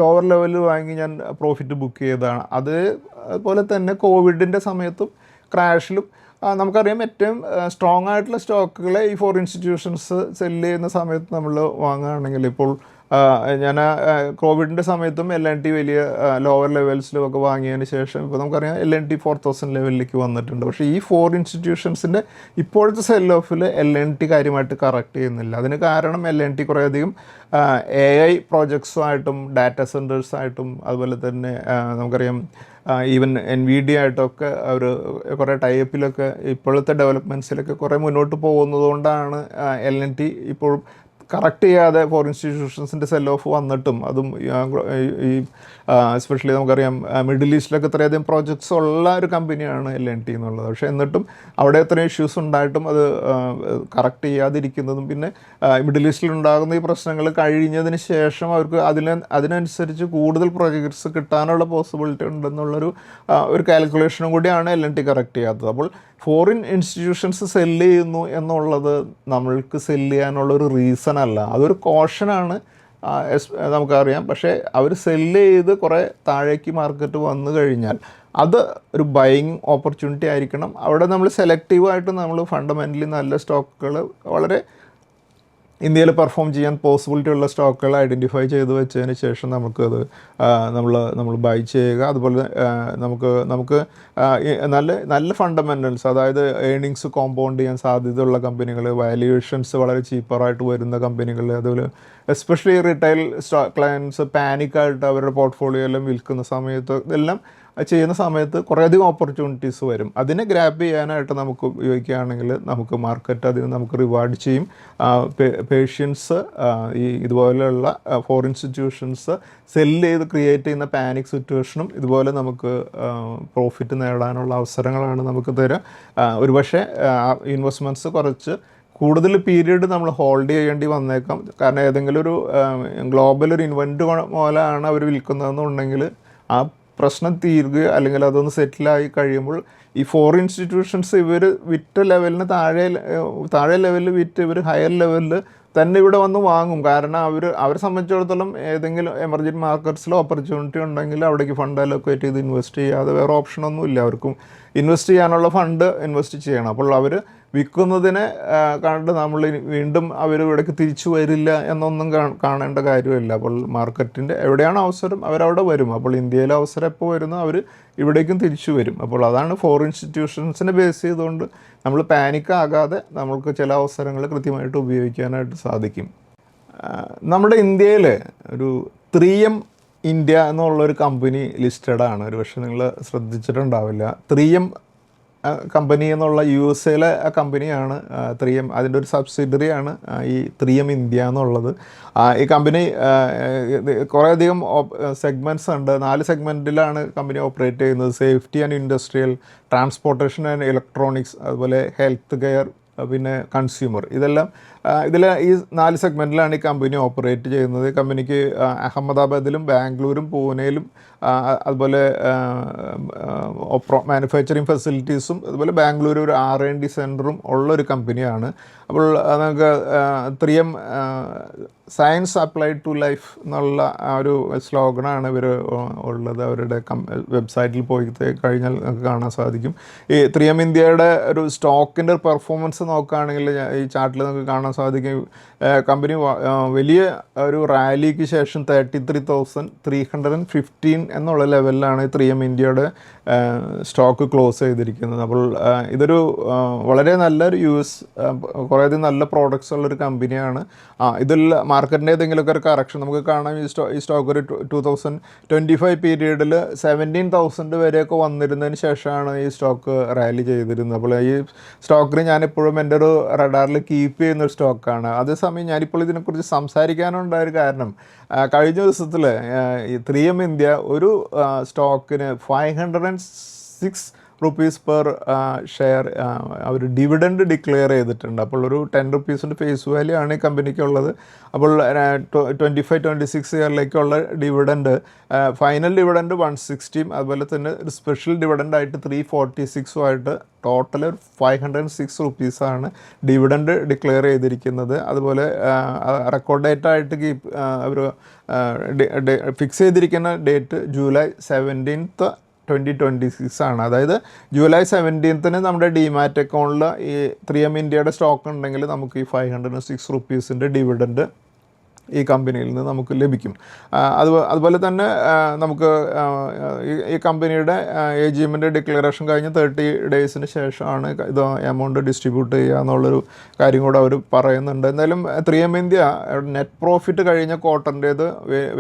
ലോവർ ലെവലിൽ വാങ്ങി ഞാൻ പ്രോഫിറ്റ് ബുക്ക് ചെയ്തതാണ്. അതുപോലെ തന്നെ കോവിഡിൻ്റെ സമയത്തും ക്രാഷിലും നമുക്കറിയാം ഏറ്റവും സ്ട്രോങ് ആയിട്ടുള്ള സ്റ്റോക്കുകളെ ഈ ഫോർ ഇൻസ്റ്റിറ്റ്യൂഷൻസ് സെല്ല് ചെയ്യുന്ന സമയത്ത് നമ്മൾ വാങ്ങുകയാണെങ്കിൽ ഇപ്പോൾ ഞാൻ കോവിഡിൻ്റെ സമയത്തും LNT വലിയ ലോവർ ലെവൽസിലും ഒക്കെ വാങ്ങിയതിന് ശേഷം ഇപ്പോൾ നമുക്കറിയാം LNT 4000 ലെവലിലേക്ക് വന്നിട്ടുണ്ട്. പക്ഷേ ഈ ഫോർ ഇൻസ്റ്റിറ്റ്യൂഷൻസിൻ്റെ ഇപ്പോഴത്തെ സെൽ ഓഫിൽ LNT കാര്യമായിട്ട് കറക്റ്റ് ചെയ്യുന്നില്ല. അതിന് കാരണം LNT കുറേയധികം AI പ്രോജക്ട്സുമായിട്ടും ഡാറ്റാ സെൻറ്റേഴ്സായിട്ടും അതുപോലെ തന്നെ നമുക്കറിയാം ഈവൻ NVIDIA ആയിട്ടൊക്കെ അവർ കുറേ ടൈപ്പിലൊക്കെ ഇപ്പോഴത്തെ ഡെവലപ്മെൻറ്റ്സിലൊക്കെ കുറേ മുന്നോട്ട് പോകുന്നതുകൊണ്ടാണ് LNT ഇപ്പോഴും കറക്റ്റ് ചെയ്യാതെ ഫോർ ഇൻസ്റ്റിറ്റ്യൂഷൻസിൻ്റെ സെൽ ഓഫ് വന്നിട്ടും അതും ഈ എസ്പെഷ്യലി നമുക്കറിയാം മിഡിൽ ഈസ്റ്റിലൊക്കെ ഇത്രയധികം പ്രോജക്ട്സ് ഉള്ള ഒരു കമ്പനിയാണ് LNT എന്നുള്ളത്. പക്ഷേ എന്നിട്ടും അവിടെ ഇത്രയും ഇഷ്യൂസ് ഉണ്ടായിട്ടും അത് കറക്റ്റ് ചെയ്യാതിരിക്കുന്നതും പിന്നെ മിഡിൽ ഈസ്റ്റിലുണ്ടാകുന്ന ഈ പ്രശ്നങ്ങൾ കഴിഞ്ഞതിന് ശേഷം അവർക്ക് അതിനനുസരിച്ച് കൂടുതൽ പ്രോജക്ട്സ് കിട്ടാനുള്ള പോസിബിലിറ്റി ഉണ്ടെന്നുള്ളൊരു കാൽക്കുലേഷനും കൂടിയാണ് LNT കറക്റ്റ് ചെയ്യാത്തത്. അപ്പോൾ ഫോറിൻ ഇൻസ്റ്റിറ്റ്യൂഷൻസ് സെല്ല് ചെയ്യുന്നു എന്നുള്ളത് നമ്മൾക്ക് സെല്ല് ചെയ്യാനുള്ളൊരു റീസൺ അല്ല, അതൊരു കോഷനാണ് നമുക്കറിയാം. പക്ഷേ അവർ സെല്ല് ചെയ്ത് കുറേ താഴേക്ക് മാർക്കറ്റ് വന്നു കഴിഞ്ഞാൽ അത് ഒരു ബൈയിങ് ഓപ്പർച്യൂണിറ്റി ആയിരിക്കണം. അവിടെ നമ്മൾ സെലക്റ്റീവായിട്ട് നമ്മൾ ഫണ്ടമെൻ്റലി നല്ല സ്റ്റോക്കുകൾ വളരെ ഇന്ത്യയിൽ പെർഫോം ചെയ്യാൻ പോസിബിലിറ്റി ഉള്ള സ്റ്റോക്കുകൾ ഐഡൻറ്റിഫൈ ചെയ്ത് വെച്ചതിന് ശേഷം നമുക്കത് നമ്മൾ ബൈ ചെയ്യുക. അതുപോലെ നമുക്ക് നല്ല ഫണ്ടമെൻ്റൽസ്, അതായത് ഏണിങ്സ് കോമ്പൗണ്ട് ചെയ്യാൻ സാധ്യതയുള്ള കമ്പനികൾ, വാല്യുവേഷൻസ് വളരെ ചീപ്പറായിട്ട് വരുന്ന കമ്പനികൾ, അതുപോലെ എസ്പെഷ്യലി റിറ്റെയിൽ ക്ലയൻസ് പാനിക്കായിട്ട് അവരുടെ പോർട്ട്ഫോളിയോയെല്ലാം വിൽക്കുന്ന സമയത്ത് ഇതെല്ലാം ചെയ്യുന്ന സമയത്ത് കുറേയധികം ഓപ്പർച്യൂണിറ്റീസ് വരും. അതിനെ ഗ്രാബ് ചെയ്യാനായിട്ട് നമുക്ക് ഉപയോഗിക്കുകയാണെങ്കിൽ നമുക്ക് മാർക്കറ്റ് അതിന് നമുക്ക് റിവാർഡ് ചെയ്യും. പേഷ്യൻസ് ഇതുപോലെയുള്ള ഫോർ ഇൻസ്റ്റിറ്റ്യൂഷൻസ് സെല്ല് ചെയ്ത് ക്രിയേറ്റ് ചെയ്യുന്ന പാനിക് സിറ്റുവേഷനും ഇതുപോലെ നമുക്ക് പ്രോഫിറ്റ് നേടാനുള്ള അവസരങ്ങളാണ് നമുക്ക് തരിക. ഒരുപക്ഷെ ഇൻവെസ്റ്റ്മെൻറ്റ്സ് കുറച്ച് കൂടുതൽ പീരീഡ് നമ്മൾ ഹോൾഡ് ചെയ്യേണ്ടി വന്നേക്കാം. കാരണം ഏതെങ്കിലും ഒരു ഗ്ലോബൽ ഒരു ഇൻവെൻറ്റ് പോലെയാണ് അവർ വിൽക്കുന്നതെന്നുണ്ടെങ്കിൽ ആ പ്രശ്നം തീരുകയോ അല്ലെങ്കിൽ അതൊന്ന് സെറ്റിലായി കഴിയുമ്പോൾ ഈ ഫോർ ഇൻസ്റ്റിറ്റ്യൂഷൻസ് ഇവർ വിറ്റ ലെവലിന് താഴെ ലെവലിൽ വിറ്റ് ഇവർ ഹയർ ലെവലിൽ തന്നെ ഇവിടെ വന്ന് വാങ്ങും. കാരണം അവരെ സംബന്ധിച്ചിടത്തോളം ഏതെങ്കിലും എമർജിംഗ് മാർക്കറ്റ്സിൽ ഓപ്പർച്യൂണിറ്റി ഉണ്ടെങ്കിൽ അവിടേക്ക് ഫണ്ട് അലോക്കേറ്റ് ചെയ്ത് ഇൻവെസ്റ്റ് ചെയ്യാതെ വേറെ ഓപ്ഷനൊന്നും ഇല്ല. അവർക്കും ഇൻവെസ്റ്റ് ചെയ്യാനുള്ള ഫണ്ട് ഇൻവെസ്റ്റ് ചെയ്യണം. അപ്പോൾ അവർ വിൽക്കുന്നതിനെ കണ്ട് നമ്മൾ വീണ്ടും അവർ ഇവിടേക്ക് തിരിച്ചു വരില്ല എന്നൊന്നും കാണേണ്ട കാര്യമില്ല. അപ്പോൾ മാർക്കറ്റിൻ്റെ എവിടെയാണ് അവസരം അവരവിടെ വരും. അപ്പോൾ ഇന്ത്യയിലെ അവസരം എപ്പോൾ വരുന്നു അവർ ഇവിടേക്കും തിരിച്ചു വരും. അപ്പോൾ അതാണ് ഫോറിൻ ഇൻസ്റ്റിറ്റ്യൂഷൻസിനെ ബേസ് ചെയ്തുകൊണ്ട് നമ്മൾ പാനിക്കാകാതെ നമ്മൾക്ക് ചില അവസരങ്ങൾ കൃത്യമായിട്ട് ഉപയോഗിക്കാനായിട്ട് സാധിക്കും. നമ്മുടെ ഇന്ത്യയിൽ ഒരു 3M ഇന്ത്യ എന്നുള്ളൊരു കമ്പനി ലിസ്റ്റഡാണ്. ഒരു പക്ഷേ നിങ്ങൾ ശ്രദ്ധിച്ചിട്ടുണ്ടാവില്ല. 3M കമ്പനി എന്നുള്ള USA കമ്പനിയാണ് 3M. അതിൻ്റെ ഒരു സബ്സിഡറിയാണ് ഈ 3M ഇന്ത്യ എന്നുള്ളത്. ഈ കമ്പനി കുറേയധികം സെഗ്മെൻറ്റ്സ് ഉണ്ട്. 4 സെഗ്മെൻറ്റിലാണ് കമ്പനി ഓപ്പറേറ്റ് ചെയ്യുന്നത്. Safety and industrial, transportation and electronics, അതുപോലെ ഹെൽത്ത് കെയർ, പിന്നെ കൺസ്യൂമർ. ഇതിൽ ഈ 4 സെഗ്മെൻറ്റിലാണ് ഈ കമ്പനി ഓപ്പറേറ്റ് ചെയ്യുന്നത്. കമ്പനിക്ക് അഹമ്മദാബാദിലും ബാംഗ്ലൂരും പൂനെയിലും അതുപോലെ മാനുഫാക്ചറിങ് ഫെസിലിറ്റീസും അതുപോലെ ബാംഗ്ലൂർ ഒരു R&D സെൻറ്ററും ഉള്ളൊരു കമ്പനിയാണ്. അപ്പോൾ നമുക്ക് 3M science applied to life എന്നുള്ള ഒരു സ്ലോഗനാണ് ഇവർ ഉള്ളത്. അവരുടെ വെബ്സൈറ്റിൽ പോയി കഴിഞ്ഞാൽ നമുക്ക് കാണാൻ സാധിക്കും. ഈ 3M ഇന്ത്യയുടെ ഒരു സ്റ്റോക്കിൻ്റെ പെർഫോമൻസ് നോക്കുകയാണെങ്കിൽ ഈ ചാർട്ടിൽ നമുക്ക് കാണാൻ സാധിക്കും. കമ്പനി വലിയ ഒരു റാലിക്ക് ശേഷം 33,315 എന്നുള്ള ലെവലിലാണ് 3M ഇന്ത്യയുടെ സ്റ്റോക്ക് ക്ലോസ് ചെയ്തിരിക്കുന്നത്. അപ്പോൾ ഇതൊരു വളരെ നല്ലൊരു കുറേയധികം നല്ല പ്രോഡക്റ്റ്സ് ഉള്ളൊരു കമ്പനിയാണ്. ഇതിൽ മാർക്കറ്റിൻ്റെ ഏതെങ്കിലുമൊക്കെ ഒരു കറക്ഷൻ നമുക്ക് കാണാം. ഈ സ്റ്റോക്ക് ഒരു 2025 പീരീഡിൽ 17,000 വരെയൊക്കെ വന്നിരുന്നതിന് ശേഷമാണ് ഈ സ്റ്റോക്ക് റാലി ചെയ്തിരുന്നത്. അപ്പോൾ ഈ സ്റ്റോക്കിന് ഞാനിപ്പോഴും എൻ്റെ ഒരു റഡാറിൽ കീപ്പ് ചെയ്യുന്നൊരു സ്റ്റോക്കാണ്. അതേസമയം ഞാനിപ്പോൾ ഇതിനെക്കുറിച്ച് സംസാരിക്കാനുണ്ടായൊരു കാരണം കഴിഞ്ഞ ദിവസത്തിൽ ഈ 3M ഇന്ത്യ ഒരു സ്റ്റോക്കിന് 506 റുപ്പീസ് പെർ ഷെയർ അവർ ഡിവിഡൻഡ് ഡിക്ലെയർ ചെയ്തിട്ടുണ്ട്. അപ്പോൾ ഒരു 10 റുപ്പീസിൻ്റെ ഫേസ് വാല്യൂ ആണ് ഈ കമ്പനിക്കുള്ളത്. അപ്പോൾ 25-26 ഇയറിലേക്കുള്ള ഡിവിഡൻഡ്, ഫൈനൽ ഡിവിഡൻഡ് 160, അതുപോലെ തന്നെ ഒരു സ്പെഷ്യൽ ഡിവിഡൻഡായിട്ട് 346 ടോട്ടൽ 506 റുപ്പീസാണ് ഡിവിഡൻഡ് ഡിക്ലെയർ ചെയ്തിരിക്കുന്നത്. അതുപോലെ റെക്കോർഡ് ഡേറ്റ് ആയിട്ട് അവർ ഫിക്സ് ചെയ്തിരിക്കുന്ന ഡേറ്റ് ജൂലൈ 17th 2026 ആണ്. അതായത് ജൂലൈ 17th നമ്മുടെ ഡിമാറ്റ് അക്കൗണ്ടിൽ ഈ 3M ഇന്ത്യയുടെ സ്റ്റോക്ക് ഉണ്ടെങ്കിൽ നമുക്ക് ഈ 506 റുപ്പീസിൻ്റെ ഡിവിഡൻഡ് ഈ കമ്പനിയിൽ നിന്ന് നമുക്ക് ലഭിക്കും. അതുപോലെ തന്നെ നമുക്ക് ഈ കമ്പനിയുടെ AGMൻ്റെ ഡിക്ലറേഷൻ കഴിഞ്ഞ് 30 ഡേയ്സിന് ശേഷമാണ് ഇത് എമൗണ്ട് ഡിസ്ട്രിബ്യൂട്ട് ചെയ്യുക എന്നുള്ളൊരു കാര്യം കൂടെ അവർ പറയുന്നുണ്ട്. എന്തായാലും 3M ഇന്ത്യ നെറ്റ് പ്രോഫിറ്റ് കഴിഞ്ഞ ക്വാർട്ടറിൻ്റേത്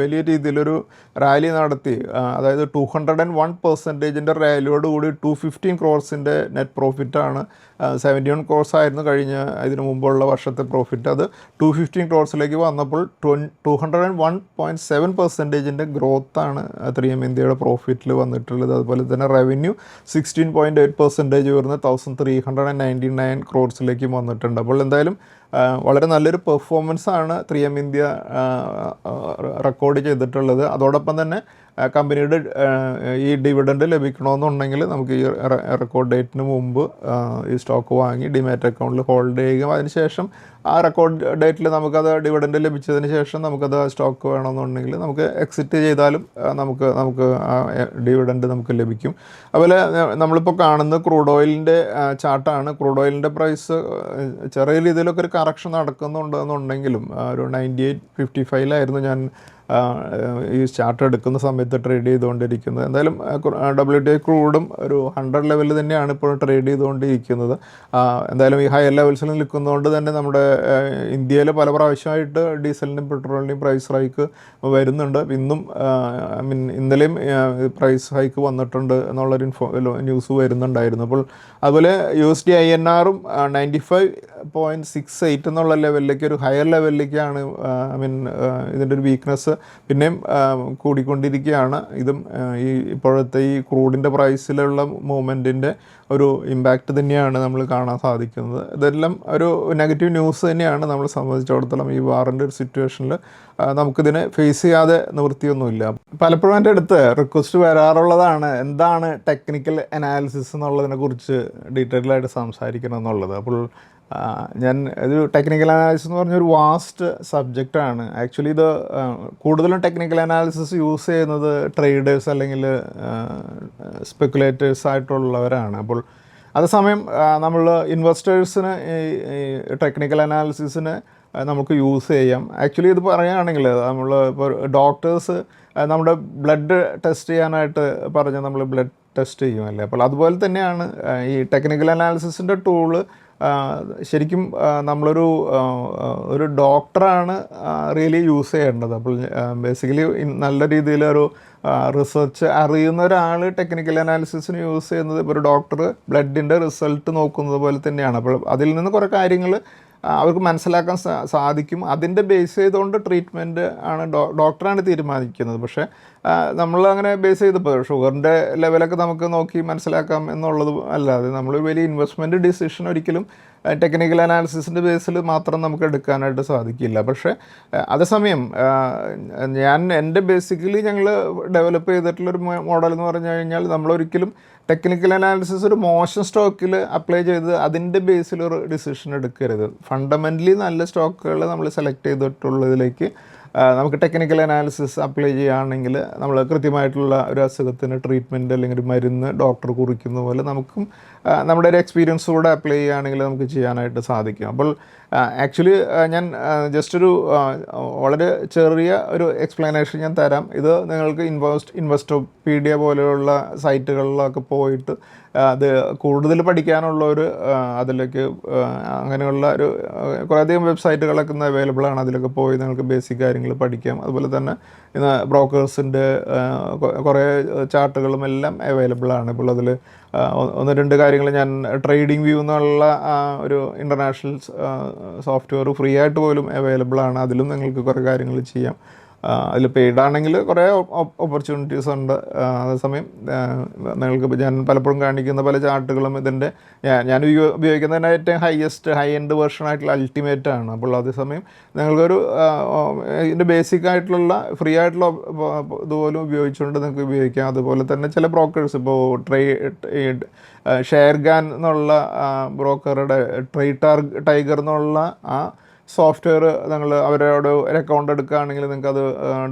വലിയ രീതിയിലൊരു റാലി നടത്തി. അതായത് 201% റാലിയോടുകൂടി 215 crores നെറ്റ് പ്രോഫിറ്റാണ്. 71 crores ആയിരുന്നു ഇതിനു മുമ്പുള്ള വർഷത്തെ പ്രോഫിറ്റ്. അത് 215 crores വന്നപ്പോൾ 201.7% ഗ്രോത്താണ് 3M ഇന്ത്യയുടെ പ്രോഫിറ്റിൽ വന്നിട്ടുള്ളത്. അതുപോലെ തന്നെ റവന്യൂ 16.8% ഉയർന്ന് 1,399 crores വന്നിട്ടുണ്ട്. അപ്പോൾ എന്തായാലും വളരെ നല്ലൊരു പെർഫോമൻസാണ് 3M ഇന്ത്യ റെക്കോർഡ് ചെയ്തിട്ടുള്ളത്. അതോടൊപ്പം തന്നെ കമ്പനിയുടെ ഈ ഡിവിഡൻഡ് ലഭിക്കണമെന്നുണ്ടെങ്കിൽ നമുക്ക് ഈ റെക്കോർഡ് ഡേറ്റിന് മുമ്പ് ഈ സ്റ്റോക്ക് വാങ്ങി ഡിമാറ്റ് അക്കൗണ്ടിൽ ഹോൾഡ് ചെയ്യുകയും അതിനുശേഷം ആ റെക്കോർഡ് ഡേറ്റിൽ നമുക്കത് ഡിവിഡൻഡ് ലഭിച്ചതിന് ശേഷം നമുക്കത് സ്റ്റോക്ക് വേണമെന്നുണ്ടെങ്കിൽ നമുക്ക് എക്സിറ്റ് ചെയ്താലും നമുക്ക് ആ ഡിവിഡൻഡ് നമുക്ക് ലഭിക്കും. അതുപോലെ നമ്മളിപ്പോൾ കാണുന്ന ക്രൂഡ് ഓയിലിൻ്റെ ചാർട്ടാണ്. ക്രൂഡ് ഓയിലിൻ്റെ പ്രൈസ് ചെറിയ രീതിയിലൊക്കെ ഒരു കറക്ഷൻ നടക്കുന്നുണ്ടെന്നുണ്ടെങ്കിലും ഒരു 98.55 ഞാൻ ഈ ചാർട്ട് എടുക്കുന്ന സമയത്ത് ട്രേഡ് ചെയ്തുകൊണ്ടിരിക്കുന്നത്. എന്തായാലും WTI ക്രൂഡും ഒരു 100 ലെവലിൽ തന്നെയാണ് ഇപ്പോൾ ട്രേഡ് ചെയ്തുകൊണ്ടിരിക്കുന്നത്. എന്തായാലും ഈ ഹയർ ലെവൽസിൽ നിൽക്കുന്നതുകൊണ്ട് തന്നെ നമ്മുടെ ഇന്ത്യയിൽ പല പ്രാവശ്യമായിട്ട് ഡീസലിൻ്റെയും പെട്രോളിൻ്റെയും പ്രൈസ് ഹൈക്ക് വരുന്നുണ്ട്. ഇന്നും ഇന്നലെയും പ്രൈസ് ഹൈക്ക് വന്നിട്ടുണ്ട് എന്നുള്ളൊരു ന്യൂസ് വരുന്നുണ്ടായിരുന്നു. അപ്പോൾ അതുപോലെ USD INRും 95.68 എന്നുള്ള ലെവലിലേക്ക് ഒരു ഹയർ ലെവലിലേക്കാണ് ഇതിൻ്റെ ഒരു വീക്ക്നെസ് പിന്നെയും കൂടിക്കൊണ്ടിരിക്കുകയാണ്. ഇതും ഈ ഇപ്പോഴത്തെ ഈ ക്രൂഡിൻ്റെ പ്രൈസിലുള്ള മൂവ്മെൻറ്റിൻ്റെ ഒരു ഇമ്പാക്റ്റ് തന്നെയാണ് നമ്മൾ കാണാൻ സാധിക്കുന്നത്. ഇതെല്ലാം ഒരു നെഗറ്റീവ് ന്യൂസ് തന്നെയാണ് നമ്മളെ സംബന്ധിച്ചിടത്തോളം. ഈ വാറിൻ്റെ ഒരു സിറ്റുവേഷനിൽ നമുക്കിതിനെ ഫേസ് ചെയ്യാതെ നിവൃത്തിയൊന്നുമില്ല. പലപ്പോഴും എൻ്റെ അടുത്ത് റിക്വസ്റ്റ് വരാറുള്ളതാണ് എന്താണ് ടെക്നിക്കൽ അനാലിസിസ് എന്നുള്ളതിനെക്കുറിച്ച് ഡീറ്റെയിലായിട്ട് സംസാരിക്കണം എന്നുള്ളത്. അപ്പോൾ ഞാൻ ഒരു ടെക്നിക്കൽ അനാലിസിസ് എന്ന് പറഞ്ഞൊരു വാസ്റ്റ് സബ്ജക്റ്റാണ്. ആക്ച്വലി ഇത് കൂടുതലും ടെക്നിക്കൽ അനാലിസിസ് യൂസ് ചെയ്യുന്നത് ട്രേഡേഴ്സ് അല്ലെങ്കിൽ സ്പെക്കുലേറ്റേഴ്സ് ആയിട്ടുള്ളവരാണ്. അപ്പോൾ അതേസമയം നമ്മൾ ഇൻവെസ്റ്റേഴ്സിന് ഈ ടെക്നിക്കൽ അനാലിസിസിന് നമുക്ക് യൂസ് ചെയ്യാം. ആക്ച്വലി ഇത് പറയുകയാണെങ്കിൽ നമ്മൾ ഇപ്പോൾ ഡോക്ടേഴ്സ് നമ്മുടെ ബ്ലഡ് ടെസ്റ്റ് ചെയ്യാനായിട്ട് പറഞ്ഞാൽ നമ്മൾ ബ്ലഡ് ടെസ്റ്റ് ചെയ്യുമല്ലേ. അപ്പോൾ അതുപോലെ തന്നെയാണ് ഈ ടെക്നിക്കൽ അനാലിസിസിൻ്റെ ടൂള് ശരിക്കും ഒരു ഡോക്ടറാണ് റിയലി യൂസ് ചെയ്യേണ്ടത്. അപ്പോൾ ബേസിക്കലി നല്ല രീതിയിലൊരു റിസർച്ച് അറിയുന്ന ഒരാൾ ടെക്നിക്കൽ അനാലിസിസിന് യൂസ് ചെയ്യുന്നത് ഇപ്പോൾ ഒരു ഡോക്ടർ ബ്ലഡിൻ്റെ റിസൾട്ട് നോക്കുന്നത് പോലെ തന്നെയാണ്. അപ്പോൾ അതിൽ നിന്ന് കുറേ കാര്യങ്ങൾ അവർക്ക് മനസ്സിലാക്കാൻ സാധിക്കും. അതിൻ്റെ ബേസ് ചെയ്തുകൊണ്ട് ട്രീറ്റ്മെൻറ്റ് ആണ് ഡോക്ടറാണ് തീരുമാനിക്കുന്നത്. പക്ഷേ നമ്മൾ അങ്ങനെ ബേസ് ചെയ്തപ്പോൾ ഷുഗറിൻ്റെ ലെവലൊക്കെ നമുക്ക് നോക്കി മനസ്സിലാക്കാം എന്നുള്ളത് അല്ലാതെ നമ്മൾ വലിയ ഇൻവെസ്റ്റ്മെൻറ്റ് ഡിസിഷൻ ഒരിക്കലും ടെക്നിക്കൽ അനാലിസിസിൻ്റെ ബേസിൽ മാത്രം നമുക്ക് എടുക്കാനായിട്ട് സാധിക്കില്ല. പക്ഷേ അതേസമയം എൻ്റെ ബേസിക്കലി ഞങ്ങൾ ഡെവലപ്പ് ചെയ്തിട്ടുള്ളൊരു മോഡൽ എന്ന് പറഞ്ഞു കഴിഞ്ഞാൽ നമ്മളൊരിക്കലും ടെക്നിക്കൽ അനാലിസിസ് ഒരു മോശം സ്റ്റോക്കിൽ അപ്ലൈ ചെയ്ത് അതിൻ്റെ ബേസിൽ ഒരു ഡിസിഷൻ എടുക്കരുത്. ഫണ്ടമെൻ്റലി നല്ല സ്റ്റോക്കുകൾ നമ്മൾ സെലക്ട് ചെയ്തിട്ടുള്ളതിലേക്ക് നമുക്ക് ടെക്നിക്കൽ അനാലിസിസ് അപ്ലൈ ചെയ്യുകയാണെങ്കിൽ നമ്മൾ കൃത്യമായിട്ടുള്ള ഒരു അസുഖത്തിന് ട്രീറ്റ്മെൻറ്റ് അല്ലെങ്കിൽ ഒരു മരുന്ന് ഡോക്ടർ കുറിക്കുന്ന പോലെ നമുക്കും നമ്മുടെ ഒരു എക്സ്പീരിയൻസ് കൂടെ അപ്ലൈ ചെയ്യുകയാണെങ്കിൽ നമുക്ക് ചെയ്യാനായിട്ട് സാധിക്കും. അപ്പോൾ ആക്ച്വലി ഞാൻ ജസ്റ്റൊരു വളരെ ചെറിയ ഒരു എക്സ്പ്ലനേഷൻ ഞാൻ തരാം. ഇത് നിങ്ങൾക്ക് ഇൻവെസ്റ്റോപീഡിയ പോലെയുള്ള സൈറ്റുകളിലൊക്കെ പോയിട്ട് അത് കൂടുതൽ പഠിക്കാനുള്ളൊരു അതിലേക്ക് അങ്ങനെയുള്ള ഒരു കുറേയധികം വെബ്സൈറ്റുകളൊക്കെ ഇന്ന് അവൈലബിൾ ആണ്. അതിലൊക്കെ പോയി നിങ്ങൾക്ക് ബേസിക് കാര്യങ്ങൾ പഠിക്കാം. അതുപോലെ തന്നെ ഇന്ന് ബ്രോക്കേഴ്സിൻ്റെ കുറേ ചാർട്ടുകളും എല്ലാം അവൈലബിൾ ആണ്. ഇപ്പോൾ അതിൽ ഒന്ന് രണ്ട് കാര്യങ്ങൾ ഞാൻ ട്രേഡിംഗ് വ്യൂ എന്നുള്ള ഒരു ഇൻ്റർനാഷണൽ സോഫ്റ്റ്വെയർ ഫ്രീ ആയിട്ട് പോലും അവൈലബിൾ ആണ്. അതിലും നിങ്ങൾക്ക് കുറേ കാര്യങ്ങൾ ചെയ്യാം. അതിൽ പെയ്ഡ് ആണെങ്കിൽ കുറേ ഓപ്പർച്യൂണിറ്റീസ് ഉണ്ട്. അതേസമയം നിങ്ങൾക്ക് ഞാൻ പലപ്പോഴും കാണിക്കുന്ന പല ചാർട്ടുകളും ഇതിൻ്റെ ഞാൻ ഉപയോഗിക്കുന്നതിൻ്റെ ഏറ്റവും ഹൈ എൻഡ് വേർഷൻ ആയിട്ടുള്ള അൾട്ടിമേറ്റ് ആണ്. അപ്പോൾ അതേസമയം നിങ്ങൾക്കൊരു ഇതിൻ്റെ ബേസിക് ആയിട്ടുള്ള ഫ്രീ ആയിട്ടുള്ള ഇതുപോലും ഉപയോഗിച്ചുകൊണ്ട് നിങ്ങൾക്ക് ഉപയോഗിക്കാം. അതുപോലെ തന്നെ ചില ബ്രോക്കേഴ്സ് ഇപ്പോൾ ഷെയർഗാൻ എന്നുള്ള ബ്രോക്കറുടെ ടൈഗർ എന്നുള്ള ആ സോഫ്റ്റ്വെയർ നിങ്ങൾ അവരോട് ഒരു അക്കൗണ്ട് എടുക്കുകയാണെങ്കിൽ നിങ്ങൾക്ക് അത്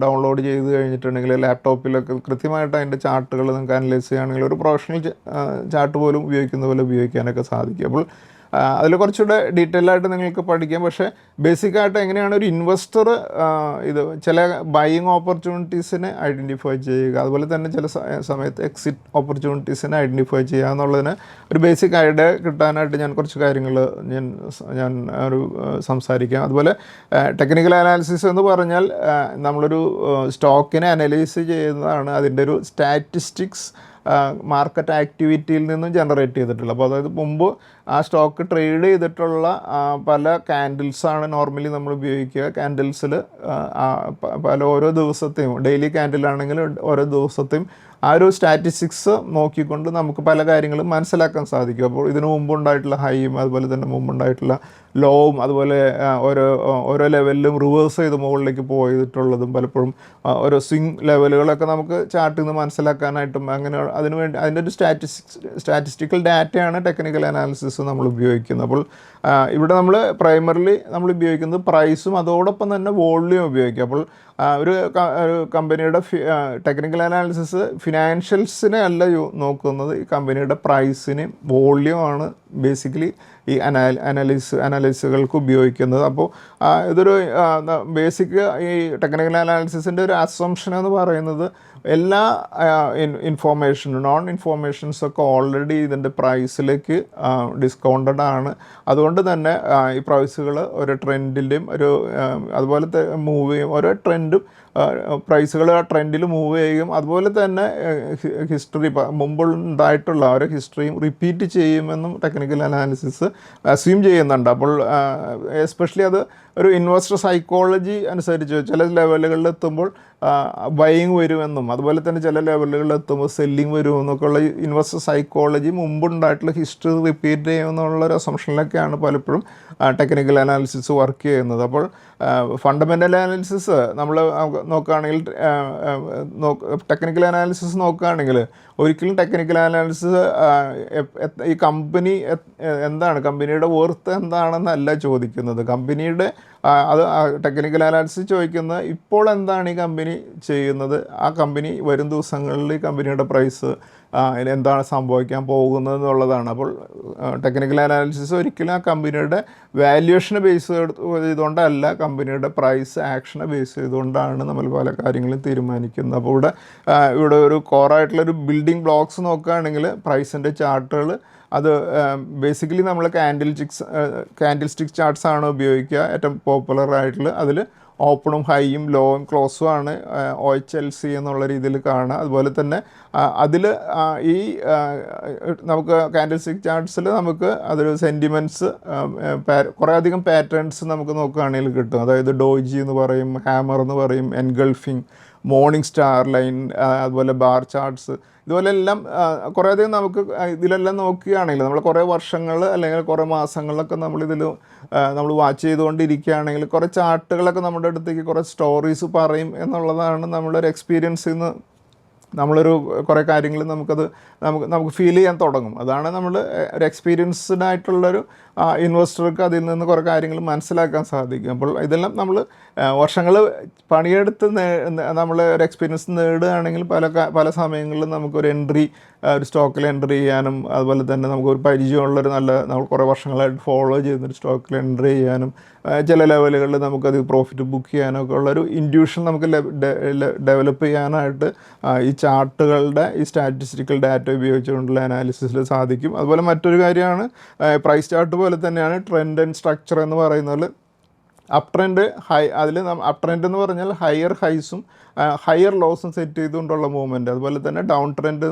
ഡൗൺലോഡ് ചെയ്ത് കഴിഞ്ഞിട്ടുണ്ടെങ്കിൽ ലാപ്ടോപ്പിലൊക്കെ കൃത്യമായിട്ട് അതിൻ്റെ ചാർട്ടുകൾ നിങ്ങൾക്ക് അനലൈസ് ചെയ്യുകയാണെങ്കിൽ ഒരു പ്രൊഫഷണൽ ചാർട്ട് പോലും ഉപയോഗിക്കുന്ന പോലെ ഉപയോഗിക്കാനൊക്കെ സാധിക്കും. അപ്പോൾ അതിൽ കുറച്ചുകൂടെ ഡീറ്റെയിൽ ആയിട്ട് നിങ്ങൾക്ക് പഠിക്കാം. പക്ഷേ ബേസിക്കായിട്ട് എങ്ങനെയാണ് ഒരു ഇൻവെസ്റ്റർ ഇത് ചില ബൈയിങ് ഓപ്പർച്യൂണിറ്റീസിനെ ഐഡൻറ്റിഫൈ ചെയ്യുക, അതുപോലെ തന്നെ ചില സമയത്ത് എക്സിറ്റ് ഓപ്പർച്യൂണിറ്റീസിനെ ഐഡൻറ്റിഫൈ ചെയ്യുക എന്നുള്ളതിന് ഒരു ബേസിക് ഐഡിയ കിട്ടാനായിട്ട് ഞാൻ കുറച്ച് കാര്യങ്ങൾ ഞാൻ ഒരു സംസാരിക്കാം. അതുപോലെ ടെക്നിക്കൽ അനാലിസിസ് എന്ന് പറഞ്ഞാൽ നമ്മളൊരു സ്റ്റോക്കിനെ അനലൈസ് ചെയ്യുന്നതാണ്. അതിൻ്റെ ഒരു സ്റ്റാറ്റിസ്റ്റിക്സ് മാർക്കറ്റ് ആക്ടിവിറ്റിയിൽ നിന്നും ജനറേറ്റ് ചെയ്തിട്ടുള്ളത്. അപ്പോൾ അതായത് മുമ്പ് ആ സ്റ്റോക്ക് ട്രേഡ് ചെയ്തിട്ടുള്ള പല ക്യാൻഡിൽസാണ് നോർമലി നമ്മൾ ഉപയോഗിക്കുക. ക്യാൻഡിൽസിൽ പല ഓരോ ദിവസത്തെയും ഡെയിലി ക്യാൻഡിലാണെങ്കിൽ ഓരോ ദിവസത്തെയും ആ ഒരു സ്റ്റാറ്റിസ്റ്റിക്സ് നോക്കിക്കൊണ്ട് നമുക്ക് പല കാര്യങ്ങളും മനസ്സിലാക്കാൻ സാധിക്കും. അപ്പോൾ ഇതിനു മുമ്പുണ്ടായിട്ടുള്ള ഹൈയും അതുപോലെ തന്നെ മുമ്പുണ്ടായിട്ടുള്ള ലോവും അതുപോലെ ഓരോ ലെവലിലും റിവേഴ്സ് ചെയ്ത് മുകളിലേക്ക് പോയിട്ടുള്ളതും പലപ്പോഴും ഓരോ സ്വിങ് ലെവലുകളൊക്കെ നമുക്ക് ചാർട്ടിൽ നിന്ന് മനസ്സിലാക്കാനായിട്ടും അങ്ങനെ അതിനുവേണ്ടി അതിൻ്റെ ഒരു സ്റ്റാറ്റിസ്റ്റിക്കൽ ഡാറ്റയാണ് ടെക്നിക്കൽ അനാലിസിസ് നമ്മൾ ഉപയോഗിക്കുന്നത്. അപ്പോൾ ഇവിടെ നമ്മൾ പ്രൈമറിലി നമ്മൾ ഉപയോഗിക്കുന്നത് പ്രൈസും അതോടൊപ്പം തന്നെ വോള്യൂം ഉപയോഗിക്കും. അപ്പോൾ ഒരു കമ്പനിയുടെ ടെക്നിക്കൽ അനാലിസിസ് ഫിനാൻഷ്യൽസിനെ അല്ല നോക്കുന്നത്, ഈ കമ്പനിയുടെ പ്രൈസിന് വോള്യൂമാണ് ബേസിക്കലി ഈ അനാലിസുകൾക്ക് ഉപയോഗിക്കുന്നത്. അപ്പോൾ ഇതൊരു ബേസിക് ഈ ടെക്നിക്കൽ അനാലിസിസിൻ്റെ ഒരു അസംഷൻ എന്ന് പറയുന്നത് എല്ലാ നോൺ ഇൻഫോർമേഷൻസൊക്കെ ഓൾറെഡി ഇതിൻ്റെ പ്രൈസിലേക്ക് ഡിസ്കൗണ്ടഡ് ആണ്. അതുകൊണ്ട് തന്നെ ഈ പ്രൈസുകൾ ഒരു ട്രെൻഡിൻ്റെയും അതുപോലത്തെ മൂവ് ചെയ്യും, ഓരോ ട്രെൻഡും പ്രൈസുകൾ ആ ട്രെൻഡിൽ മൂവ് ചെയ്യും. അതുപോലെ തന്നെ ഹിസ്റ്ററി മുമ്പുണ്ടായിട്ടുള്ള ഓരോ ഹിസ്റ്ററിയും റിപ്പീറ്റ് ചെയ്യുമെന്നും ടെക്നിക്കൽ അനാലിസിസ് അസ്യൂം ചെയ്യുന്നുണ്ട്. അപ്പോൾ എസ്പെഷ്യലി അത് ഒരു ഇൻവെസ്റ്റർ സൈക്കോളജി അനുസരിച്ച് ചില ലെവലുകളിൽ എത്തുമ്പോൾ ബൈയിങ് വരുമെന്നും അതുപോലെ തന്നെ ചില ലെവലുകളിൽ എത്തുമ്പോൾ സെല്ലിങ് വരുമെന്നൊക്കെ ഉള്ള ഇൻവെസ്റ്റർ സൈക്കോളജി മുമ്പുണ്ടായിട്ടുള്ള ഹിസ്റ്ററി റിപ്പീറ്റ് ചെയ്യുമെന്നുള്ളൊരു അസംഷനിലൊക്കെയാണ് പലപ്പോഴും ടെക്നിക്കൽ അനാലിസിസ് വർക്ക് ചെയ്യുന്നത്. അപ്പോൾ ഫണ്ടമെൻ്റൽ അനാലിസിസ് നോക്കുകയാണെങ്കിൽ ടെക്നിക്കൽ അനാലിസിസ് നോക്കുകയാണെങ്കിൽ ഒരിക്കലും ടെക്നിക്കൽ അനാലിസിസ് ഈ കമ്പനി എന്താണ്, കമ്പനിയുടെ വർത്ത് എന്താണെന്നല്ല ചോദിക്കുന്നത്. കമ്പനിയുടെ അത് ടെക്നിക്കൽ അനാലിസിസ് ചോദിക്കുന്നത് ഇപ്പോൾ എന്താണ് ഈ കമ്പനി ചെയ്യുന്നത്, ആ കമ്പനി വരും ദിവസങ്ങളിൽ ഈ കമ്പനിയുടെ പ്രൈസ് എന്താണ് സംഭവിക്കാൻ പോകുന്നത് എന്നുള്ളതാണ്. അപ്പോൾ ടെക്നിക്കൽ അനാലിസിസ് ഒരിക്കലും ആ കമ്പനിയുടെ വാല്യുവേഷനെ ബേസ് ചെയ്തുകൊണ്ടല്ല, കമ്പനിയുടെ പ്രൈസ് ആക്ഷനെ ബേസ് ചെയ്തുകൊണ്ടാണ് നമ്മൾ പല കാര്യങ്ങളും തീരുമാനിക്കുന്നത്. അപ്പോൾ ഇവിടെ ഒരു കോറായിട്ടുള്ളൊരു ബിൽഡിംഗ് ബ്ലോക്സ് നോക്കുകയാണെങ്കിൽ പ്രൈസിൻ്റെ ചാർട്ടുകൾ അത് ബേസിക്കലി നമ്മൾ കാൻഡിൽ സ്റ്റിക്സ് ചാർട്ട്സ് ആണ് ഉപയോഗിക്കുക. ഏറ്റവും പോപ്പുലർ ആയിട്ടുള്ള അതിൽ ഓപ്പണും ഹൈയും ലോവും ക്ലോസും ആണ് OHLC എന്നുള്ള രീതിയിൽ കാണുക. അതുപോലെ തന്നെ അതിൽ ഈ നമുക്ക് കാൻഡിൽ സ്റ്റിക്ക് ചാർട്ട്സിൽ നമുക്ക് അതൊരു സെൻറ്റിമെൻറ്റ്സ് കുറേ അധികം പാറ്റേൺസ് നമുക്ക് നോക്കുകയാണെങ്കിൽ കിട്ടും. അതായത് ഡോജി എന്ന് പറയും, ഹാമർ എന്ന് പറയും, എൻഗൾഫിങ്, മോർണിംഗ് സ്റ്റാർ ലൈൻ, അതുപോലെ ബാർ ചാർട്ട്സ്, ഇതുപോലെ എല്ലാം കുറേയധികം നമുക്ക് ഇതിലെല്ലാം നോക്കുകയാണെങ്കിൽ നമ്മൾ കുറേ വർഷങ്ങൾ അല്ലെങ്കിൽ കുറേ മാസങ്ങളിലൊക്കെ നമ്മൾ വാച്ച് ചെയ്തുകൊണ്ടിരിക്കുകയാണെങ്കിൽ കുറേ ചാർട്ടുകളൊക്കെ നമ്മുടെ അടുത്തേക്ക് കുറേ സ്റ്റോറീസ് പറയും എന്നുള്ളതാണ് നമ്മുടെ ഒരു എക്സ്പീരിയൻസിൽ നിന്ന് കുറേ കാര്യങ്ങൾ നമുക്ക് ഫീൽ ചെയ്യാൻ തുടങ്ങും. അതാണ് നമ്മൾ ഒരു എക്സ്പീരിയൻസ്ഡ് ആയിട്ടുള്ളൊരു ഇൻവെസ്റ്റർക്ക് അതിൽ നിന്ന് കുറേ കാര്യങ്ങൾ മനസ്സിലാക്കാൻ സാധിക്കും. അപ്പോൾ ഇതെല്ലാം നമ്മൾ വർഷങ്ങൾ പണിയെടുത്ത് നമ്മൾ ഒരു എക്സ്പീരിയൻസ് നേടുകയാണെങ്കിൽ പല സമയങ്ങളിലും നമുക്കൊരു ഒരു സ്റ്റോക്കിൽ എൻട്രി ചെയ്യാനും, അതുപോലെ തന്നെ നമുക്കൊരു പരിചയമുള്ളൊരു നമ്മൾ കുറേ വർഷങ്ങളായിട്ട് ഫോളോ ചെയ്യുന്നൊരു സ്റ്റോക്കിൽ എൻട്രി ചെയ്യാനും, ചില ലെവലുകളിൽ നമുക്കത് പ്രോഫിറ്റ് ബുക്ക് ചെയ്യാനൊക്കെ ഉള്ളൊരു ഇൻഡ്യൂഷൻ നമുക്ക് ഡെവലപ്പ് ചെയ്യാനായിട്ട് ഈ ചാർട്ടുകളുടെ ഈ സ്റ്റാറ്റിസ്റ്റിക്കൽ ഡാറ്റ ഉപയോഗിച്ചുകൊണ്ടുള്ള അനാലിസിസിൽ സാധിക്കും. അതുപോലെ മറ്റൊരു കാര്യമാണ് പ്രൈസ് ചാർട്ട് പോലെ തന്നെയാണ് ട്രെൻഡ് ആൻഡ് സ്ട്രക്ചർ എന്ന് പറയുന്നത്. അപ് ട്രെൻഡ് അതിൽ അപ് ട്രെൻഡ് എന്ന് പറഞ്ഞാൽ ഹയർ ഹൈസും ഹയർ ലോസും സെറ്റ് ചെയ്തുകൊണ്ടുള്ള മൂവ്മെൻറ്റ്, അതുപോലെ തന്നെ ഡൗൺ ട്രെൻഡ്